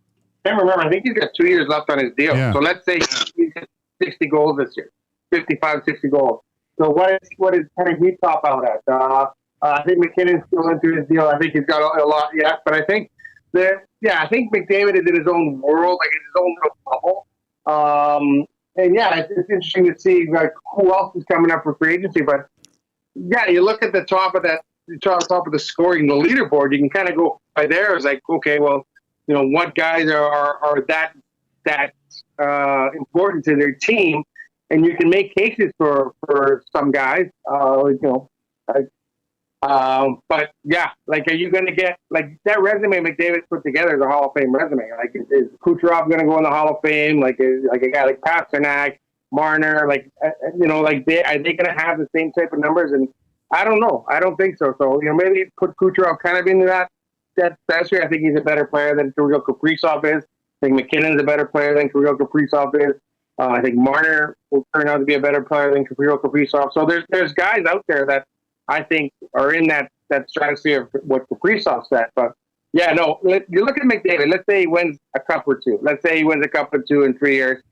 he's got 2 years left on his deal. Yeah. So let's say he's got 60 goals this year, 55, 60 goals. So what is kind of he top out at? I think McKinnon's still into his deal. I think he's got a lot yet, but I think I think McDavid is in his own world, like in his own little bubble. And yeah, it's interesting to see like who else is coming up for free agency, but yeah, you look at the top of the scoring, the leaderboard, you can kind of go by there. It's like, okay, well, what guys are that important to their team, and you can make cases for some guys, but yeah, like, are you going to get like that resume McDavid put together is a Hall of Fame resume? Like, is Kucherov going to go in the Hall of Fame? Like a guy like Pasternak, Marner, are they going to have the same type of numbers? And I don't know. I don't think so. So, maybe put Kucherov kind of into that year. I think he's a better player than Kirill Kaprizov is. I think McKinnon's a better player than Kirill Kaprizov is. I think Marner will turn out to be a better player than Kirill Kaprizov. So there's guys out there that I think are in that stratosphere of what Kaprizov said. But yeah, no, you look at McDavid. Let's say he wins a cup or two. Let's say he wins a cup or two in 3 years.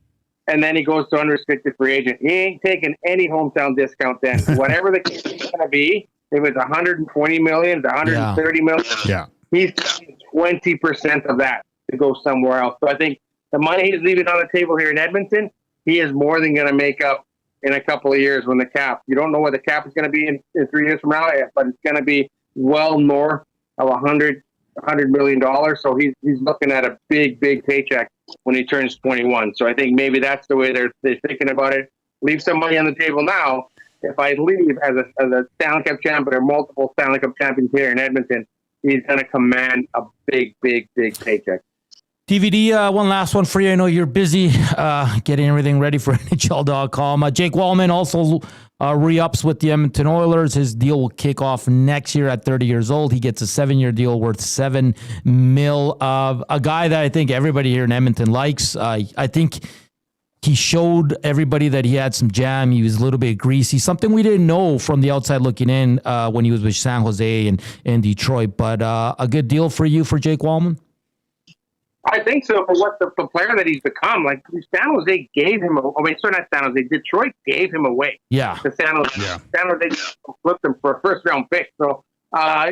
And then he goes to unrestricted free agent. He ain't taking any hometown discount then. Whatever the case is going to be, if it's $120 million to $130 million, yeah, he's taking 20% of that to go somewhere else. So I think the money he's leaving on the table here in Edmonton, he is more than going to make up in a couple of years when the cap. You don't know what the cap is going to be in 3 years from now, but it's going to be well north of $100 million. So he's looking at a big, big paycheck when he turns 21. So I think maybe that's the way they're thinking about it. Leave some money on the table now. If I leave as a Stanley Cup champion or multiple Stanley Cup champions here in Edmonton, he's going to command a big, big, big paycheck. DVD, one last one for you. I know you're busy getting everything ready for NHL.com. Jake Walman also re-ups with the Edmonton Oilers. His deal will kick off next year at 30 years old. He gets a 7-year deal worth $7 million. A guy that I think everybody here in Edmonton likes. I think he showed everybody that he had some jam. He was a little bit greasy, something we didn't know from the outside looking in when he was with San Jose and Detroit. But a good deal for you for Jake Walman? I think so, for what the player that he's become. Like, San Jose gave him not San Jose, Detroit gave him away. Yeah. To San Jose. Yeah. San Jose flipped him for a first-round pick. So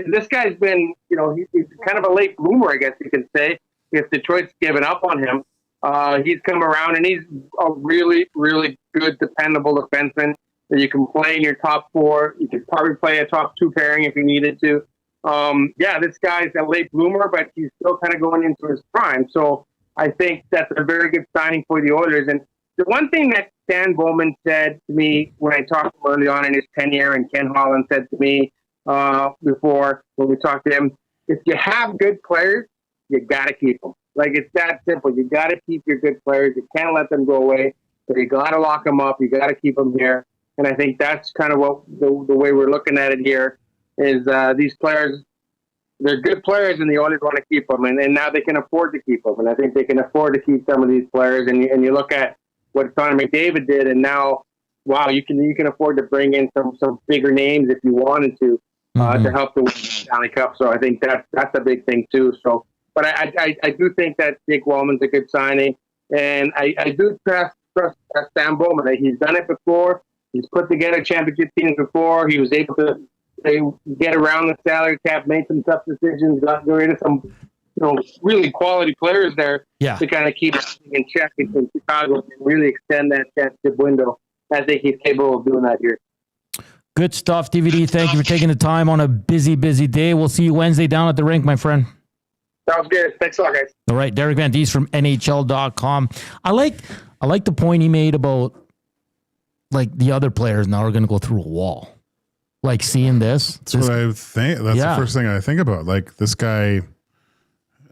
this guy's been, he's kind of a late bloomer, I guess you can say, if Detroit's given up on him. He's come around, and he's a really, really good, dependable defenseman that you can play in your top four. You could probably play a top two pairing if you needed to. this guy's a late bloomer, but he's still kind of going into his prime. So I think that's a very good signing for the Oilers. And the one thing that Stan Bowman said to me when I talked to him early on in his tenure, and Ken Holland said to me before when we talked to him, if you have good players, you got to keep them. Like, it's that simple. You got to keep your good players. You can't let them go away. But you got to lock them up. You got to keep them here. And I think that's kind of what the way we're looking at it here is these players, they're good players, and the Oilers want to keep them. And now they can afford to keep them. And I think they can afford to keep some of these players. And you look at what Connor McDavid did, and now, wow, you can afford to bring in some bigger names if you wanted to help the Stanley Cup. So I think that's a big thing too. So, but I do think that Jake Walman's a good signing, and I do trust Stan Bowman. He's done it before. He's put together championship teams before. He was able to get around the salary cap, made some tough decisions, got rid of some really quality players there to kind of keep everything in check in Chicago and really extend that championship window. I think he's capable of doing that here. Good stuff, DVD. Thank you for taking the time on a busy, busy day. We'll see you Wednesday down at the rink, my friend. Sounds good. Thanks a lot, guys. All right, Derek Van Diest from NHL.com. I like the point he made about like the other players now are going to go through a wall. Like seeing this. That's what I think. That's the first thing I think about. Like this guy.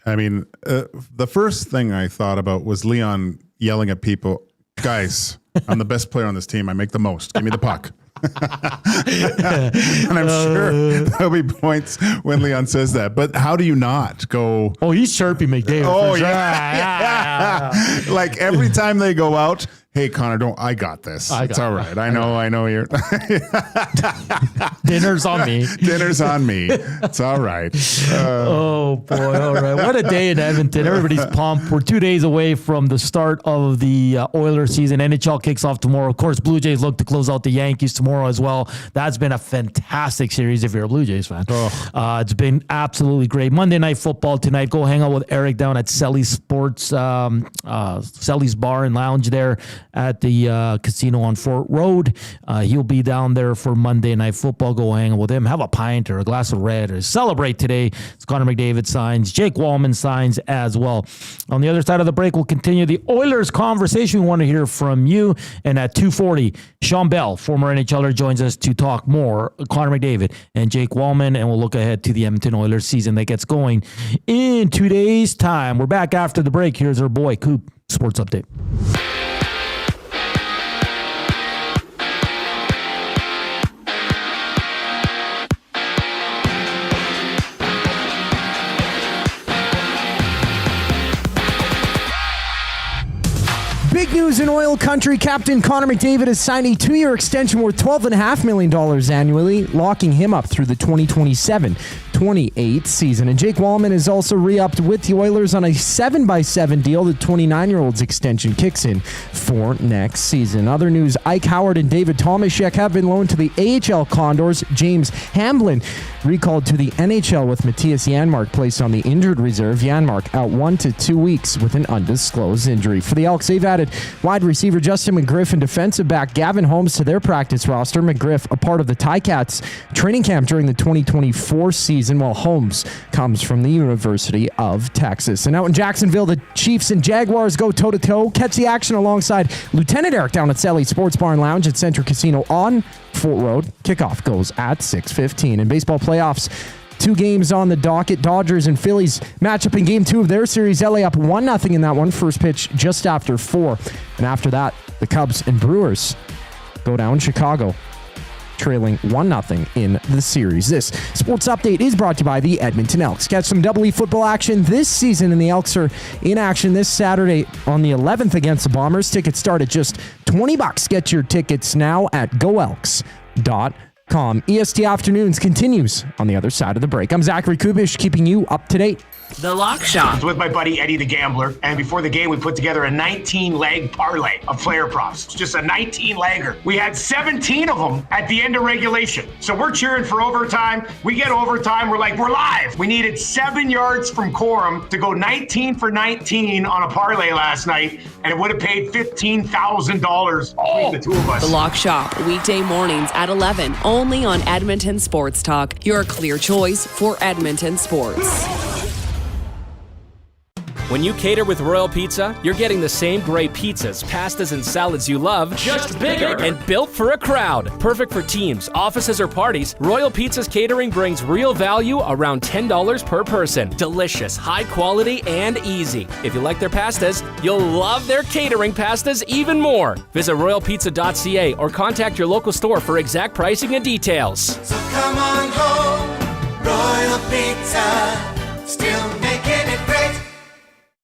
I mean, the first thing I thought about was Leon yelling at people, guys, I'm the best player on this team. I make the most. Give me the puck. And I'm sure there'll be points when Leon says that. But how do you not go? Oh, he's chirpy McDavid. Oh, sure. yeah. Like every time they go out, hey, Connor, I got this. It's all right. I know you're. Dinner's on me. Dinner's on me. It's all right. Oh, boy. All right. What a day in Edmonton. Everybody's pumped. We're 2 days away from the start of the Oilers season. NHL kicks off tomorrow. Of course, Blue Jays look to close out the Yankees tomorrow as well. That's been a fantastic series if you're a Blue Jays fan. It's been absolutely great. Monday Night Football tonight. Go hang out with Eric down at Selly's Sports, Selly's Bar and Lounge there at the casino on Fort Road. He'll be down there for Monday Night Football. Go hang out with him. Have a pint or a glass of red or celebrate today. It's Connor McDavid signs. Jake Walman signs as well. On the other side of the break, we'll continue the Oilers conversation. We want to hear from you. And at 2:40, Shawn Bell, former NHLer, joins us to talk more Connor McDavid and Jake Walman, and we'll look ahead to the Edmonton Oilers season that gets going in 2 days' time. We're back after the break. Here's our boy, Coop, Sports Update. Big news in oil country. Captain Connor McDavid has signed a 2-year extension worth $12.5 million annually, locking him up through the 2027-28 season. And Jake Walman is also re-upped with the Oilers on a 7x7 deal. The 29-year-old's extension kicks in for next season. Other news, Ike Howard and David Tomasek have been loaned to the AHL Condors. James Hamblin recalled to the NHL with Mattias Janmark placed on the injured reserve. Janmark out 1 to 2 weeks with an undisclosed injury. For the Elks, they've added wide receiver Justin McGriff and defensive back Gavin Holmes to their practice roster. McGriff, a part of the Ticats training camp during the 2024 season, while Holmes comes from the University of Texas. And out in Jacksonville, the Chiefs and Jaguars go toe-to-toe. Catch the action alongside Lieutenant Eric down at Sally Sports Bar and Lounge at Central Casino on Fort Road. Kickoff goes at 6:15. In baseball playoffs, 2 games on the docket. Dodgers and Phillies match up in Game 2 of their series. LA up 1-0 in that one. First pitch just after 4. And after that, the Cubs and Brewers go down. Chicago trailing 1-0 in the series. This Sports Update is brought to you by the Edmonton Elks. Catch some Double E football action this season, and the Elks are in action this Saturday on the 11th against the Bombers. Tickets start at just $20. Get your tickets now at goelks.com. EST Afternoons continues on the other side of the break. I'm Zachary Kubish, keeping you up to date. The Lock Shop. I was with my buddy Eddie the Gambler, and before the game, we put together a 19-leg parlay of player props. It's just a 19-legger. We had 17 of them at the end of regulation. So we're cheering for overtime. We get overtime. We're like, we're live. We needed 7 yards from Coram to go 19 for 19 on a parlay last night, and it would have paid $15,000 between the two of us. The Lock Shop, weekday mornings at 11, only only on Edmonton Sports Talk, your clear choice for Edmonton sports. When you cater with Royal Pizza, you're getting the same great pizzas, pastas, and salads you love, just bigger and built for a crowd. Perfect for teams, offices, or parties, Royal Pizza's catering brings real value around $10 per person. Delicious, high quality, and easy. If you like their pastas, you'll love their catering pastas even more. Visit royalpizza.ca or contact your local store for exact pricing and details. So come on home, Royal Pizza, still making it great.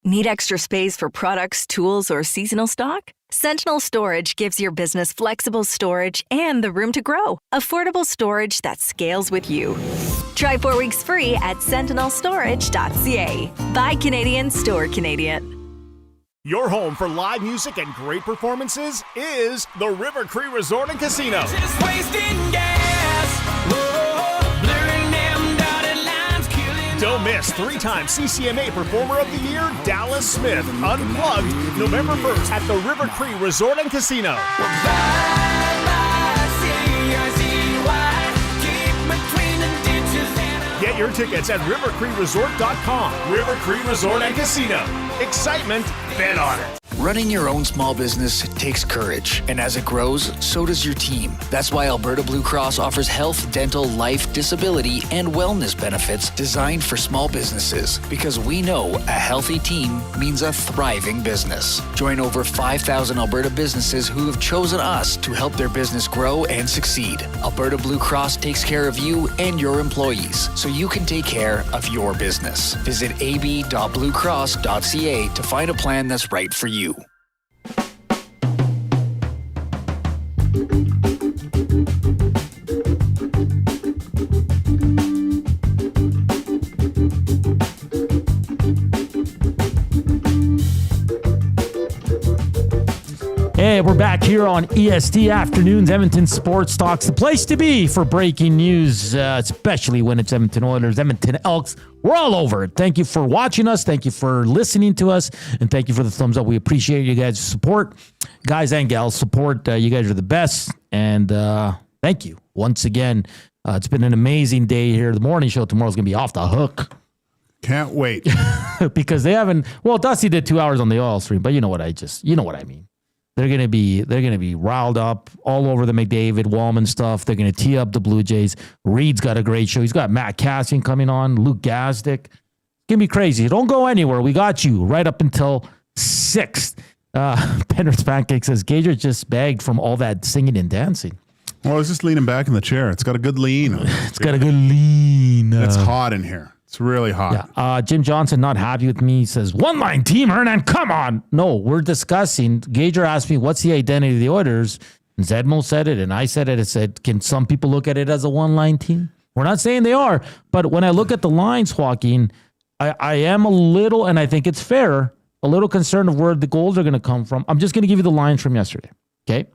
Need extra space for products, tools, or seasonal stock? Sentinel Storage gives your business flexible storage and the room to grow. Affordable storage that scales with you. Try 4 weeks free at sentinelstorage.ca. Buy Canadian, store Canadian. Your home for live music and great performances is the River Cree Resort and Casino. Just wasting gas. Whoa, blurring them dotted lines, killing. Don't miss 3-time CCMA Performer of the Year, Dallas Smith, Unplugged, November 1st at the River Cree Resort and Casino. Get your tickets at rivercreeresort.com. River Cree Resort and Casino. Excitement, bet on it. Running your own small business takes courage, and as it grows, so does your team. That's why Alberta Blue Cross offers health, dental, life, disability, and wellness benefits designed for small businesses, because we know a healthy team means a thriving business. Join over 5,000 Alberta businesses who have chosen us to help their business grow and succeed. Alberta Blue Cross takes care of you and your employees, so you can take care of your business. Visit ab.bluecross.ca to find a plan that's right for you. Hey, we're back here on EST Afternoons, Edmonton Sports Talks, the place to be for breaking news, especially when it's Edmonton Oilers, Edmonton Elks. We're all over it. Thank you for watching us. Thank you for listening to us. And thank you for the thumbs up. We appreciate you guys' support. Guys and gals, support. You guys are the best. And thank you once again. It's been an amazing day here. The morning show tomorrow is going to be off the hook. Can't wait. Because they haven't, well, Dusty did 2 hours on the oil stream, but you know what I mean. They're gonna be riled up all over the McDavid, Walman stuff. They're gonna tee up the Blue Jays. Reed's got a great show. He's got Matt Cassian coming on, Luke Gazdick. It's gonna be crazy. Don't go anywhere. We got you right up until 6. Penrith's Pancake says Gager just bagged from all that singing and dancing. Well, I was just leaning back in the chair. It's got a good lean. It's got a good lean. It's hot in here. It's really hot. Yeah. Jim Johnson not happy with me. He says, one-line team, Hernan, come on. No, we're discussing. Gager asked me, what's the identity of the Oilers? And Zedmo said it, and I said it. It said, can some people look at it as a one-line team? We're not saying they are, but when I look at the lines, Joaquin, I am a little, and I think it's fair, a little concerned of where the goals are going to come from. I'm just going to give you the lines from yesterday, okay?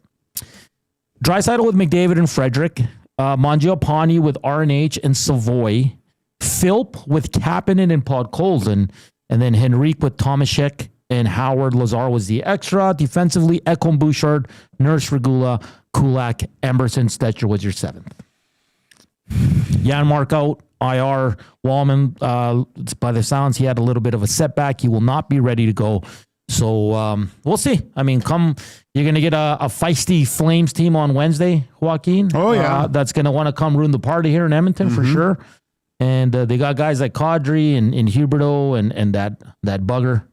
Draisaitl with McDavid and Frederick. Mangiapane with RNH and Savoy. Philp with Kapanen and Podkolzin, and then Henrique with Tomasek and Howard. Lazar was the extra. Defensively, Ekholm, Bouchard, Nurse, Regula, Kulak, Emerson, Stetcher was your 7th. Janmark out, IR. Walman, by the sounds, he had a little bit of a setback. He will not be ready to go. So we'll see. I mean, you're going to get a feisty Flames team on Wednesday, Joaquin. Oh, yeah. That's going to want to come ruin the party here in Edmonton for sure. And they got guys like Kadri and Huberdeau and that bugger,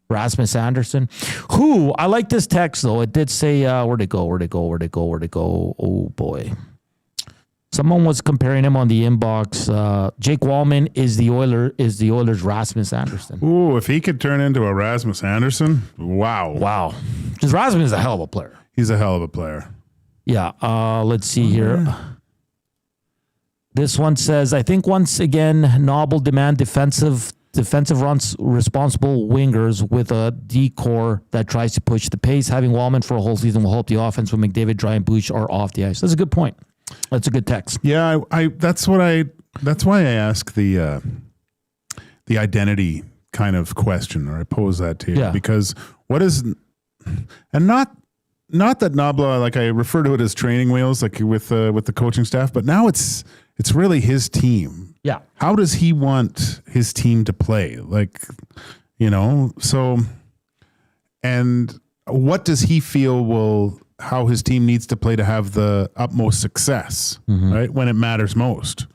Rasmus Anderson. Who, I like this text, though. It did say, where'd it go? Oh, boy. Someone was comparing him on the inbox. Jake Walman is the Oilers' Rasmus Anderson. Ooh, if he could turn into a Rasmus Anderson, wow. Because Rasmus is a hell of a player. He's a hell of a player. Yeah, let's see here. This one says, I think once again, Noble demand defensive runs responsible wingers with a D-core that tries to push the pace. Having Walman for a whole season will help the offense when McDavid, Dry, and Bush are off the ice. That's a good point. That's a good text. Yeah, that's why I ask the identity kind of question, or I pose that to you, because what is, and not not that Nobla, like I refer to it as training wheels, like with the coaching staff, but now it's really his team. Yeah. How does he want his team to play? Like, so, and what does he feel how his team needs to play to have the utmost success, right? When it matters most.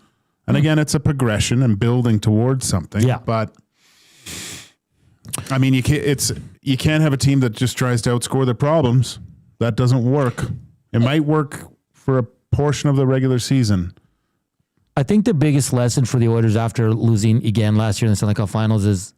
And again, it's a progression and building towards something. Yeah. But I mean, you can't have a team that just tries to outscore their problems. That doesn't work. It might work for a portion of the regular season. I think the biggest lesson for the Oilers after losing again last year in the Stanley Cup Finals is,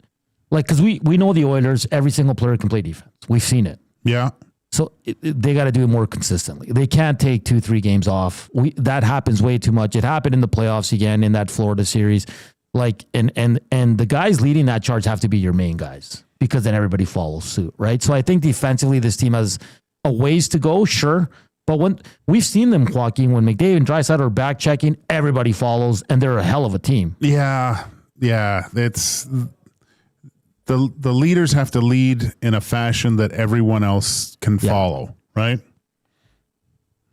like, because we know the Oilers, every single player can play defense. We've seen it. Yeah. So they got to do it more consistently. They can't take 2-3 games off. That happens way too much. It happened in the playoffs again in that Florida series. Like, and the guys leading that charge have to be your main guys, because then everybody follows suit, right? So I think defensively, this team has a ways to go, sure. But when we've seen them, Joaquin, when McDavid and Draisaitl are back checking, everybody follows, and they're a hell of a team. Yeah. It's the leaders have to lead in a fashion that everyone else can follow, right?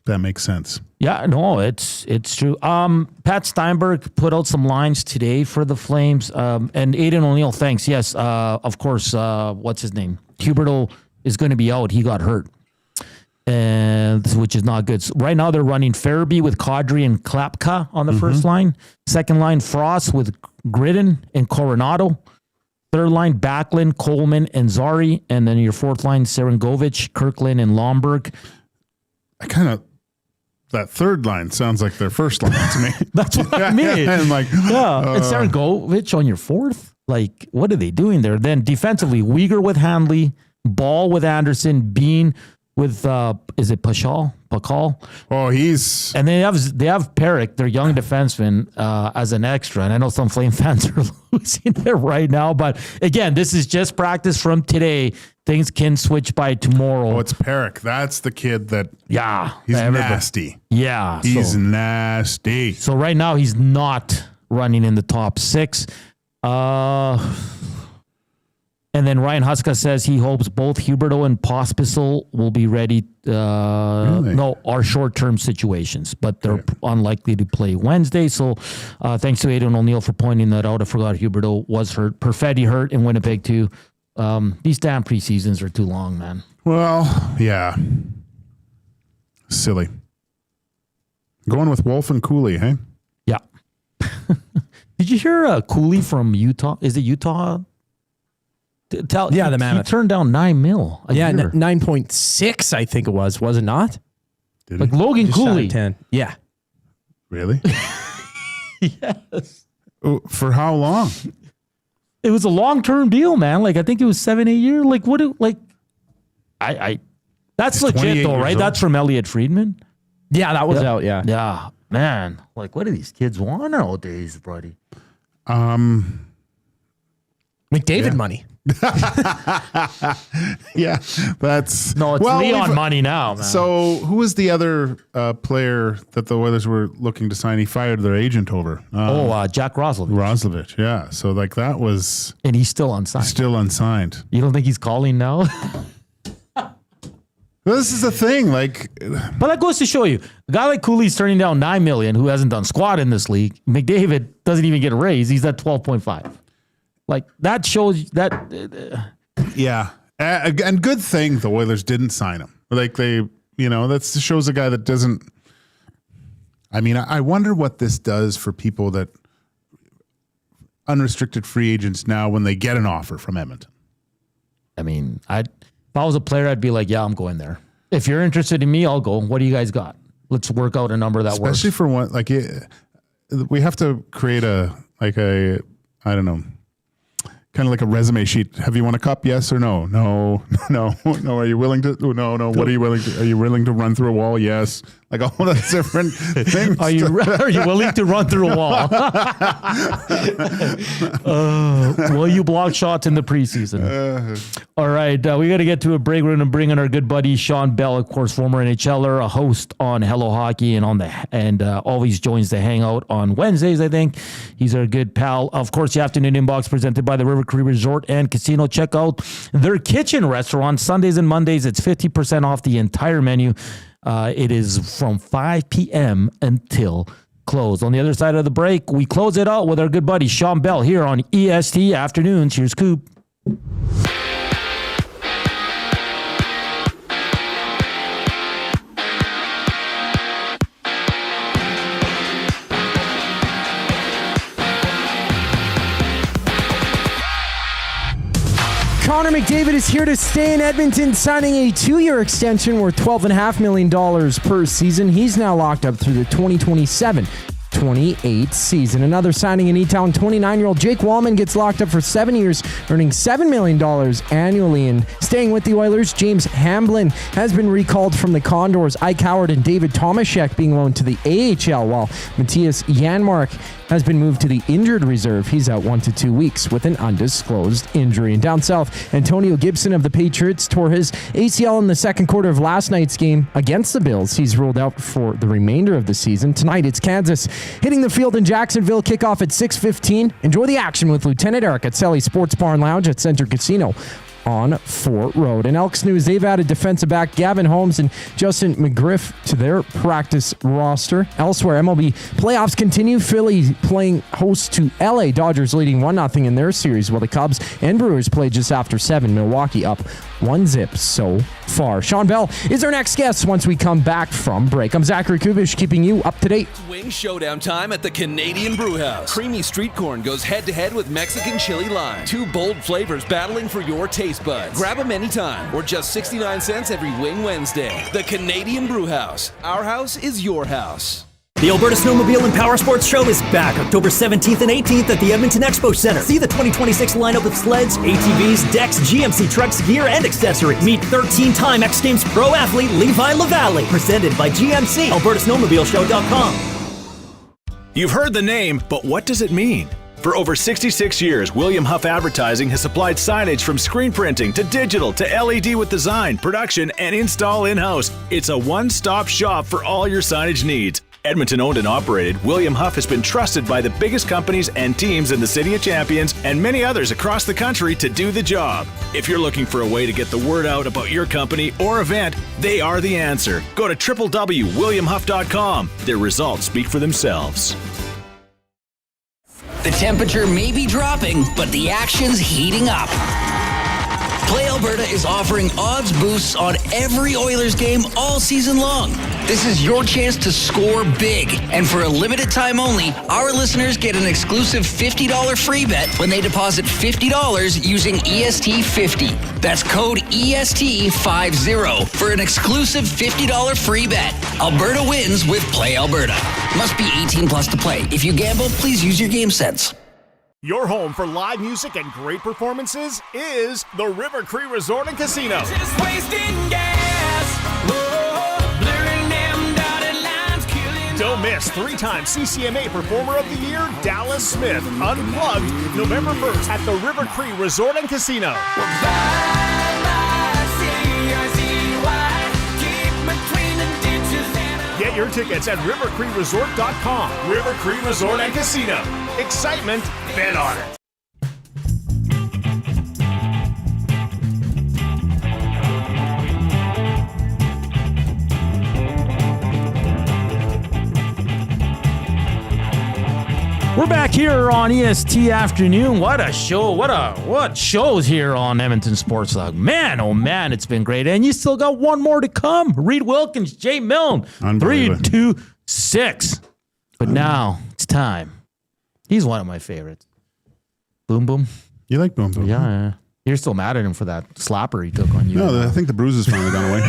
That makes sense. Yeah, no, it's true. Pat Steinberg put out some lines today for the Flames, and Aidan O'Neill, thanks. Yes, of course. What's his name? Huberdeau is going to be out. He got hurt, and which is not good. So right now, they're running Farabee with Kadri and Klapka on the first line. Second line, Frost with Gridden and Coronado. Third line, Backlund, Coleman, and Zari. And then your fourth line, Serengovich, Kirkland, and Lomberg. That third line sounds like their first line to me. That's what I mean. And like, and Serengovich on your fourth? Like, what are they doing there? Then defensively, Uyghur with Handley, Ball with Anderson, Bean with, is it Pakal? Oh, he's... And they have Perrick, their young defenseman, as an extra. And I know some Flame fans are losing it right now. But again, this is just practice from today. Things can switch by tomorrow. Oh, it's Perrick. That's the kid that... Yeah. He's nasty. Yeah. He's nasty. So right now, he's not running in the top 6. And then Ryan Huska says he hopes both Huberdeau and Pospisil will be ready. Really? No, are short-term situations, but they're unlikely to play Wednesday. So thanks to Aidan O'Neill for pointing that out. I forgot Huberdeau was hurt. Perfetti hurt in Winnipeg too. These damn preseasons are too long, man. Well, yeah. Silly. Going with Wolf and Cooley, hey? Yeah. Did you hear Cooley from Utah? Is it Utah? The Mammoth. He turned down $9 million. Yeah, 9.6, I think it was it not? Like Logan Just Cooley. shy of 10. Yeah. Really? Yes. For how long? It was a long-term deal, man. Like, I think it was 7-8 years. Like, that's legit though, right? That's from Elliot Friedman. Yeah, that was out. Yeah. Yeah, man. Like, what do these kids want nowadays, buddy? McDavid money. Yeah, that's... No, it's Leon money now, man. So who was the other player that the Oilers were looking to sign? He fired their agent over. Jack Roslovich. Roslovich, yeah. So like that was... And he's still unsigned. Still unsigned. You don't think he's calling now? This is the thing, like... But that goes to show you, a guy like Cooley's turning down $9 million, who hasn't done squat in this league. McDavid doesn't even get a raise. He's at 12.5. Like, that shows that... Yeah. And good thing the Oilers didn't sign him. Like, that shows a guy that doesn't... I mean, I wonder what this does for people that... Unrestricted free agents now when they get an offer from Edmonton. I mean, if I was a player, I'd be like, yeah, I'm going there. If you're interested in me, I'll go. What do you guys got? Let's work out a number that works. Especially for one... Like, we have to create I don't know... Kind of like a resume sheet. Have you won a cup? Yes or no? No. Are you willing to? No. What are you willing to? Are you willing to run through a wall? Yes. Like all those different things. Are you willing to run through a wall? Will you block shots in the preseason? All right, we got to get to a break. We're going to bring in our good buddy Shawn Bell, of course, former NHLer, a host on Hello Hockey, and always joins the hangout on Wednesdays. I think he's our good pal. Of course, the afternoon inbox presented by the River Cree Resort and Casino. Check out their kitchen restaurant. Sundays and Mondays, it's 50% off the entire menu. It is from 5 p.m. until close. On the other side of the break, we close it out with our good buddy Shawn Bell here on EST Afternoons. Here's Coop. Connor McDavid is here to stay in Edmonton, signing a 2-year extension worth $12.5 million per season. He's now locked up through the 2027-28 season. Another signing in E-Town, 29-year-old Jake Walman gets locked up for 7 years, earning $7 million annually. And staying with the Oilers, James Hamblin has been recalled from the Condors. Ike Howard and David Tomasek being loaned to the AHL, while Mattias Janmark has been moved to the injured reserve. He's out 1 to 2 weeks with an undisclosed injury. And down south, Antonio Gibson of the Patriots tore his ACL in the second quarter of last night's game against the Bills. He's ruled out for the remainder of the season. Tonight, it's Kansas hitting the field in Jacksonville. Kickoff at 6:15. Enjoy the action with Lieutenant Eric at Selly Sports Bar and Lounge at Center Casino on Fort Road. In Elks news, they've added defensive back Gavin Holmes and Justin McGriff to their practice roster. Elsewhere, MLB playoffs continue. Philly playing host to LA. Dodgers leading 1-0 in their series, while the Cubs and Brewers play just after 7. Milwaukee up 1-0 so far. Shawn Bell is our next guest once we come back from break. I'm Zachary Kubish, keeping you up to date. Wing showdown time at the Canadian Brewhouse. Creamy street corn goes head-to-head with Mexican chili lime. 2 bold flavors battling for your taste buds. Grab them anytime, or just 69 cents every Wing Wednesday. The Canadian Brewhouse. Our house is your house. The Alberta Snowmobile and Power Sports Show is back October 17th and 18th at the Edmonton Expo Center. See the 2026 lineup of sleds, ATVs, decks, GMC trucks, gear, and accessories. Meet 13-time X Games pro athlete Levi LaValle. Presented by GMC. AlbertaSnowmobileShow.com. You've heard the name, but what does it mean? For over 66 years, William Huff Advertising has supplied signage from screen printing to digital to LED with design, production, and install in-house. It's a one-stop shop for all your signage needs. Edmonton owned and operated, William Huff has been trusted by the biggest companies and teams in the City of Champions and many others across the country to do the job. If you're looking for a way to get the word out about your company or event, they are the answer. Go to www.williamhuff.com. Their results speak for themselves. The temperature may be dropping, but the action's heating up. Play Alberta is offering odds boosts on every Oilers game all season long. This is your chance to score big. And for a limited time only, our listeners get an exclusive $50 free bet when they deposit $50 using EST50. That's code EST50 for an exclusive $50 free bet. Alberta wins with Play Alberta. Must be 18 plus to play. If you gamble, please use your game sense. Your home for live music and great performances is the River Cree Resort and Casino. Just wasting gas. Whoa, blurring them dotted lines, killing. Don't miss 3-time CCMA Performer of the Year, Dallas Smith, Unplugged, November 1st at the River Cree Resort and Casino. Get your tickets at rivercreeresort.com. River Cree Resort and Casino. Excitement, bet on it. We're back here on EST Afternoon. What a show. What shows here on Edmonton Sports Talk. Man, oh man, it's been great. And you still got one more to come. Reed Wilkins, Jay Milne. 3, 2, 6. But now it's time. He's one of my favorites. Boom Boom. You like Boom Boom? Yeah. You're still mad at him for that slapper he took on you. No, I think the bruise has finally gone away.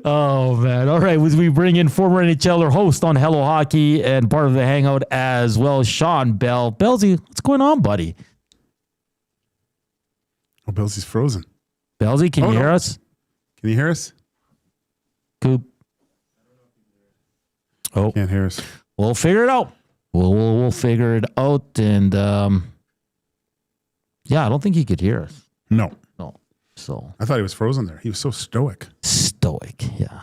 Oh, man. All right. As we bring in former NHLer host on Hello Hockey and part of the Hangout as well, Shawn Bell. Bellsy, what's going on, buddy? Oh, Bellsy's frozen. Bellsy, can you hear us? Can you hear us? Coop. Oh. Can't hear us. We'll figure it out. We'll figure it out. And, yeah, I don't think he could hear us. No. So I thought he was frozen there. He was so stoic. Yeah.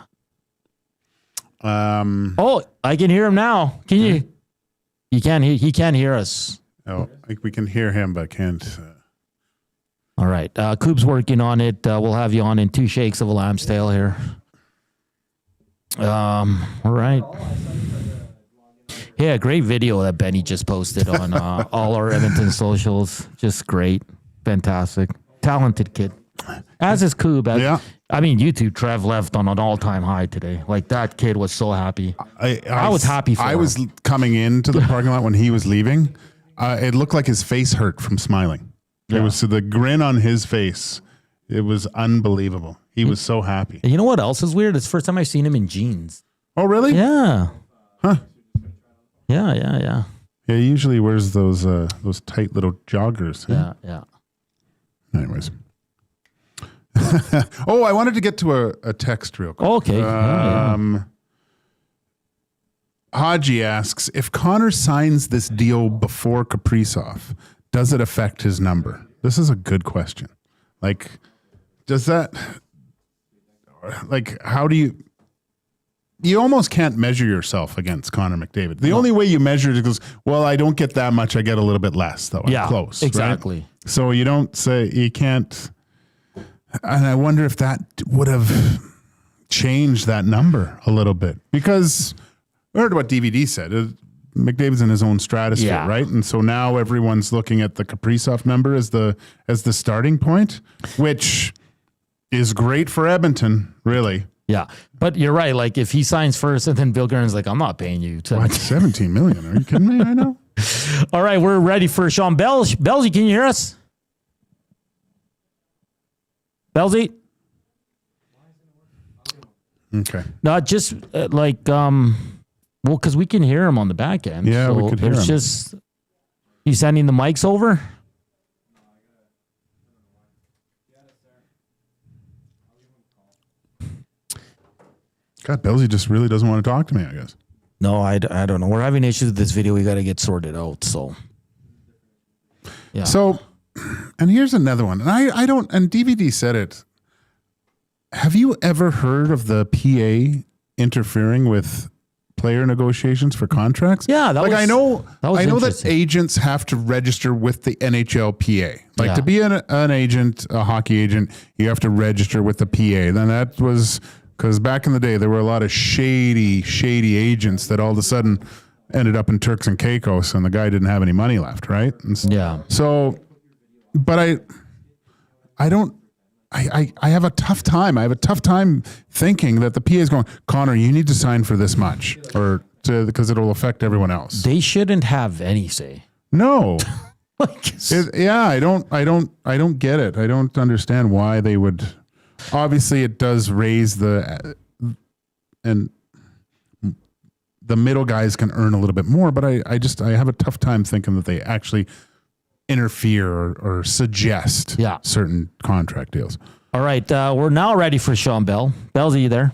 Oh, I can hear him now. Can you? He can't hear us. Oh, we can hear him, but can't. All right. Coop's working on it. We'll have you on in 2 shakes of a lamb's tail here. All right. Yeah, great video that Benny just posted on all our Edmonton socials. Just great. Fantastic. Talented kid. As is Coop. Yeah. I mean, you two, Trev left on an all-time high today. Like, that kid was so happy. I was happy for him. I was coming into the parking lot when he was leaving. It looked like his face hurt from smiling. Yeah. It was the grin on his face. It was unbelievable. He was so happy. You know what else is weird? It's the first time I've seen him in jeans. Oh, really? Yeah. Huh. Yeah. Yeah, he usually wears those tight little joggers. Yeah. Anyways. Oh, I wanted to get to a text real quick. Okay. Haji asks, if Connor signs this deal before Kaprizov, does it affect his number? This is a good question. Like, does that, like, how do you almost can't measure yourself against Connor McDavid. The only way you measure it is, well, I don't get that much, I get a little bit less, though. I'm close. Exactly. Right? So you don't say, you can't, and I wonder if that would have changed that number a little bit. Because I heard what DVD said. McDavid's in his own stratosphere, right? And so now everyone's looking at the Kaprizov number as the starting point, which is great for Edmonton, really. Yeah, but you're right. Like, if he signs first and then Bill Guerin's like, I'm not paying you. What, 17 million? Are you kidding me? I know. All right, we're ready for Shawn Bell. Bellsy, can you hear us? Bellsy? Okay. No, just well, because we can hear him on the back end. Yeah, we could hear him. It's just, you sending the mics over? God, Bellsy just really doesn't want to talk to me, I guess. No, I don't know. We're having issues with this video. We got to get sorted out. So, yeah. So, and here's another one. And I don't, and DVD said it. Have you ever heard of the PA interfering with player negotiations for contracts? Yeah, I know that agents have to register with the NHLPA. Like, to be an agent, a hockey agent, you have to register with the PA. Then that was because back in the day there were a lot of shady agents that all of a sudden ended up in Turks and Caicos, and the guy didn't have any money left, right? Yeah. So, but I don't. I have a tough time. I have a tough time thinking that the PA is going, Connor, you need to sign for this much, because it'll affect everyone else. They shouldn't have any say. No. I don't get it. I don't understand why they would. Obviously, it does raise and the middle guys can earn a little bit more, but I have a tough time thinking that they actually interfere or suggest certain contract deals. All right, we're now ready for Shawn Bell. Bell's, are you there?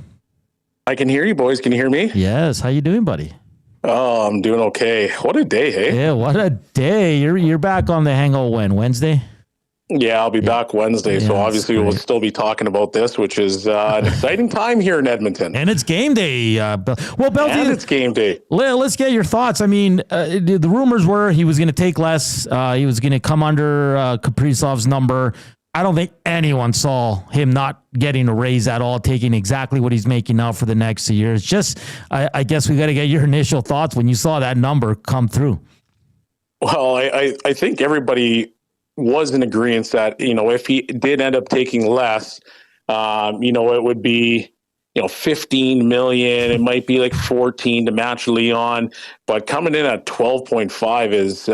I can hear you, boys. Can you hear me? Yes. How you doing, buddy? Oh, I'm doing okay. What a day, hey? Yeah, what a day. You're back on the hangout when? Wednesday? Yeah, I'll be back Wednesday. So obviously we'll still be talking about this, which is an exciting time here in Edmonton. And it's game day. It's game day. Let's get your thoughts. I mean, the rumors were he was going to take less. He was going to come under Kaprizov's number. I don't think anyone saw him not getting a raise at all, taking exactly what he's making now for the next 2 years. Just, I guess we got to get your initial thoughts when you saw that number come through. Well, I think everybody was in agreement that, if he did end up taking less, it would be, 15 million. It might be like 14 to match Leon, but coming in at 12.5 is,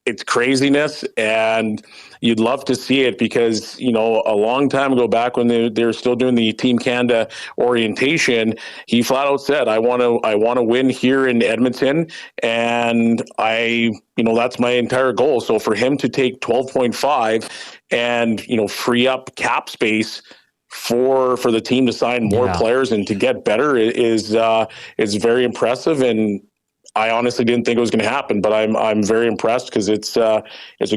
it's craziness, and you'd love to see it because, a long time ago, back when they were still doing the Team Canada orientation, he flat out said, I want to win here in Edmonton, and that's my entire goal. So for him to take 12.5 and, free up cap space for the team to sign more players and to get better is very impressive. And I honestly didn't think it was going to happen, but I'm very impressed because it's a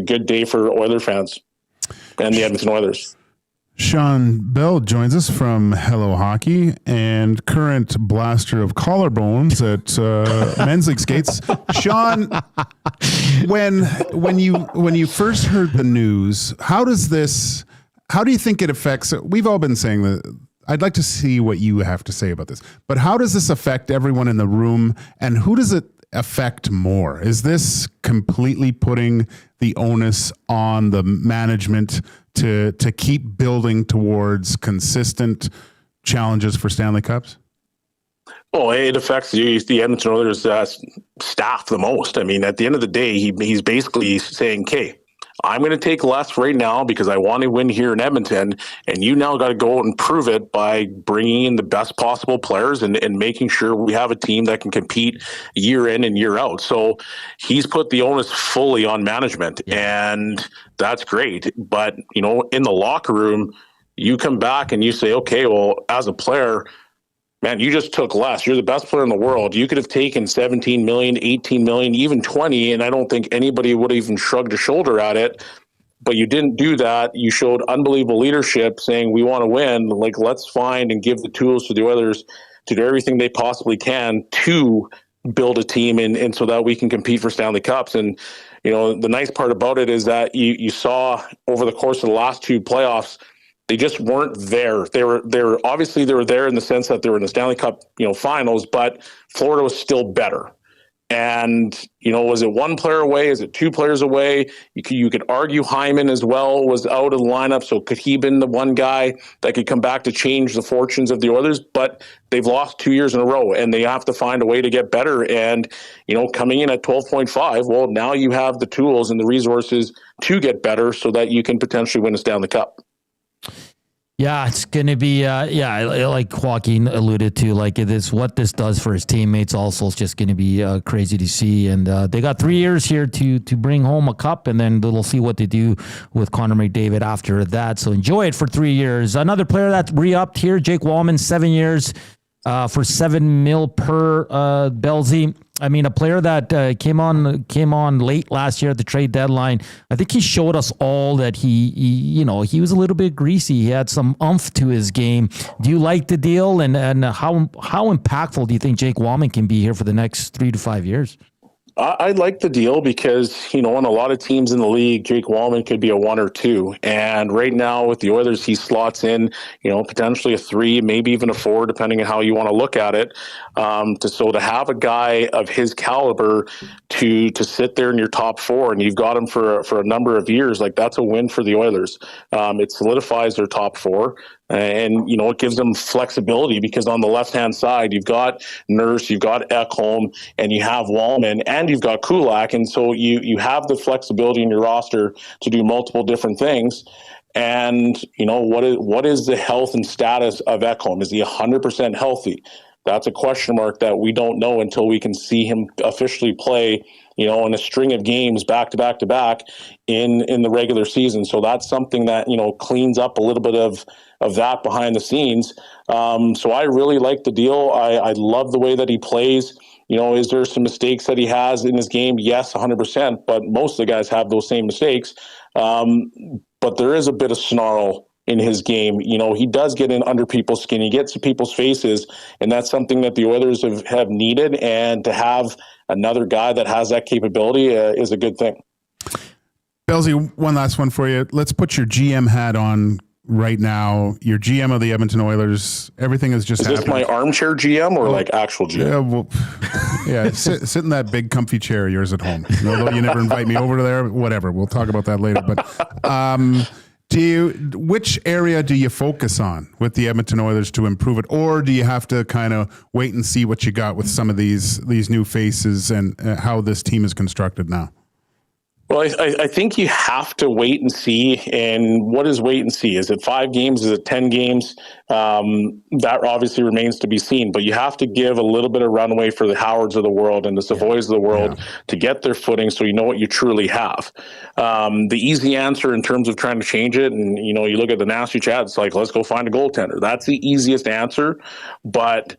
good day for Oiler fans and the Edmonton Oilers. Shawn Bell joins us from Hello Hockey and current blaster of collarbones at Men's League Skates. Shawn, when you first heard the news, how do you think it affects? We've all been saying that. I'd like to see what you have to say about this. But how does this affect everyone in the room, and who does it affect more? Is this completely putting the onus on the management to keep building towards consistent challenges for Stanley Cups? Well, it affects the Edmonton Oilers staff the most. I mean, at the end of the day, he's basically saying, okay, I'm going to take less right now because I want to win here in Edmonton, and you now got to go out and prove it by bringing in the best possible players and making sure we have a team that can compete year in and year out. So he's put the onus fully on management, and that's great. But, in the locker room, you come back and you say, okay, well, as a player, man, you just took less. You're the best player in the world. You could have taken 17 million, 18 million, even 20, and I don't think anybody would have even shrugged a shoulder at it. But you didn't do that. You showed unbelievable leadership saying, we want to win. Like, let's find and give the tools to the Oilers to do everything they possibly can to build a team and so that we can compete for Stanley Cups. And, the nice part about it is that you saw over the course of the last two playoffs, they just weren't there. They were obviously there in the sense that they were in the Stanley Cup, finals, but Florida was still better. And, was it one player away? Is it two players away? You could argue Hyman as well was out of the lineup. So could he been the one guy that could come back to change the fortunes of the Oilers? But they've lost 2 years in a row and they have to find a way to get better. And, coming in at 12.5, well, now you have the tools and the resources to get better so that you can potentially win a Stanley Cup. Yeah, it's going to be, like Joaquin alluded to, like what this does for his teammates also is just going to be crazy to see. And they got 3 years here to bring home a cup, and then they'll see what they do with Connor McDavid after that. So enjoy it for 3 years. Another player that's re-upped here, Jake Walman, 7 years for $7 million per Bellsy. I mean, a player that came on late last year at the trade deadline. I think he showed us all that he was a little bit greasy. He had some oomph to his game. Do you like the deal, and how impactful do you think Jake Walman can be here for the next 3 to 5 years? I like the deal because, on a lot of teams in the league, Jake Walman could be a 1 or 2. And right now with the Oilers, he slots in, potentially a 3, maybe even a 4, depending on how you want to look at it. To have a guy of his caliber to sit there in your top 4, and you've got him for a number of years, like that's a win for the Oilers. It solidifies their top 4. And, it gives them flexibility because on the left-hand side, you've got Nurse, you've got Ekholm, and you have Walman, and you've got Kulak. And so you have the flexibility in your roster to do multiple different things. And, what is the health and status of Ekholm? Is he 100% healthy? That's a question mark that we don't know until we can see him officially play, in a string of games back to back to back in the regular season. So that's something that, cleans up a little bit of that behind the scenes. So I really like the deal. I love the way that he plays. Is there some mistakes that he has in his game? Yes, 100%. But most of the guys have those same mistakes. But there is a bit of snarl in his game. He does get in under people's skin. He gets to people's faces, and that's something that the Oilers have needed. And to have another guy that has that capability is a good thing. Bellsy, one last one for you. Let's put your GM hat on right now. You're GM of the Edmonton Oilers. Everything is just happening. Is this my armchair GM or like actual GM? Yeah, sit in that big comfy chair of yours at home. Although you never invite me over there, whatever. We'll talk about that later. But which area do you focus on with the Edmonton Oilers to improve it, or do you have to kind of wait and see what you got with some of these new faces and how this team is constructed now? Well, I think you have to wait and see. And what is wait and see? Is it 5 games? Is it 10 games? That obviously remains to be seen. But you have to give a little bit of runway for the Howards of the world and the Savoys of the world to get their footing so you know what you truly have. The easy answer in terms of trying to change it, and you look at the nasty chat, it's like, let's go find a goaltender. That's the easiest answer. But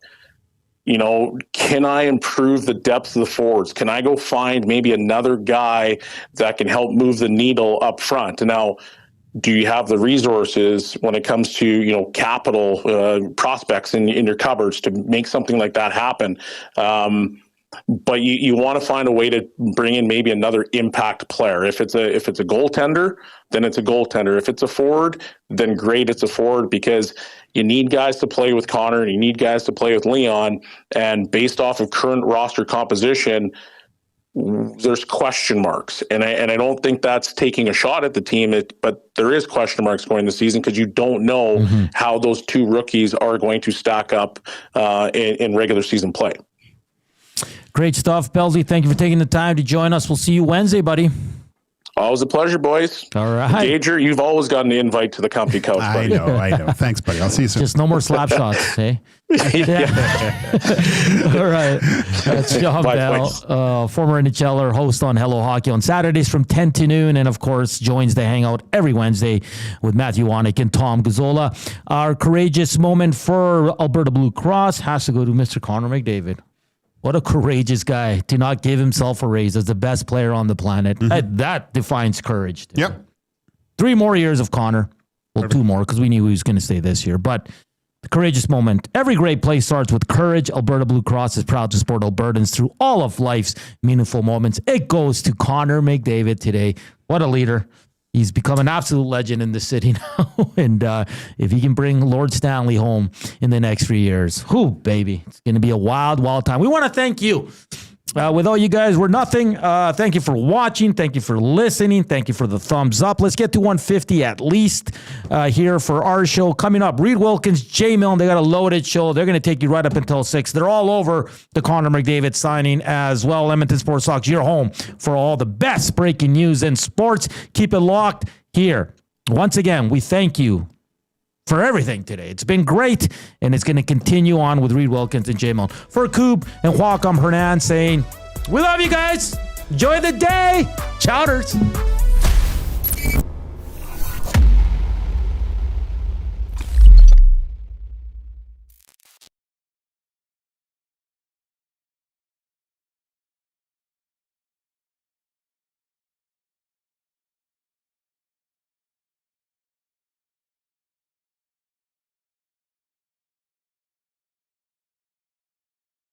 can I improve the depth of the forwards? Can I go find maybe another guy that can help move the needle up front? Now, do you have the resources when it comes to, capital prospects in your cupboards to make something like that happen? But you want to find a way to bring in maybe another impact player. If it's a goaltender, then it's a goaltender. If it's a forward, then great, it's a forward, because you need guys to play with Connor and you need guys to play with Leon. And based off of current roster composition, there's question marks. And I don't think that's taking a shot at the team, but there is question marks going this season because you don't know how those two rookies are going to stack up in regular season play. Great stuff, Belzy. Thank you for taking the time to join us. We'll see you Wednesday, buddy. Always a pleasure, boys. All right. Gager, you've always got an invite to the comfy couch, buddy. I know. Thanks, buddy. I'll see you soon. Just no more slap shots, hey? All right. That's Shawn Bell, former NHLer, host on Hello Hockey on Saturdays from 10 to noon, and of course joins the Hangout every Wednesday with Matthew Wannick and Tom Gazzola. Our courageous moment for Alberta Blue Cross has to go to Mr. Connor McDavid. What a courageous guy to not give himself a raise as the best player on the planet. That defines courage. Yep. 3 more years of Connor. Well, 2 more because we knew he was going to stay this year. But the courageous moment. Every great play starts with courage. Alberta Blue Cross is proud to support Albertans through all of life's meaningful moments. It goes to Connor McDavid today. What a leader. He's become an absolute legend in the city now. And if he can bring Lord Stanley home in the next 3 years, baby, it's going to be a wild, wild time. We want to thank you. With all you guys, we're nothing. Thank you for watching. Thank you for listening. Thank you for the thumbs up. Let's get to 150 at least here for our show. Coming up, Reed Wilkins, Jay Milne. They got a loaded show. They're going to take you right up until 6. They're all over the Connor McDavid signing as well. Edmonton Sports Talk, your home for all the best breaking news in sports. Keep it locked here. Once again, we thank you for everything today. It's been great, and it's going to continue on with Reed Wilkins and Jay Milne. For Coop and Joaquin, Hernan saying, we love you guys. Enjoy the day. Chowders.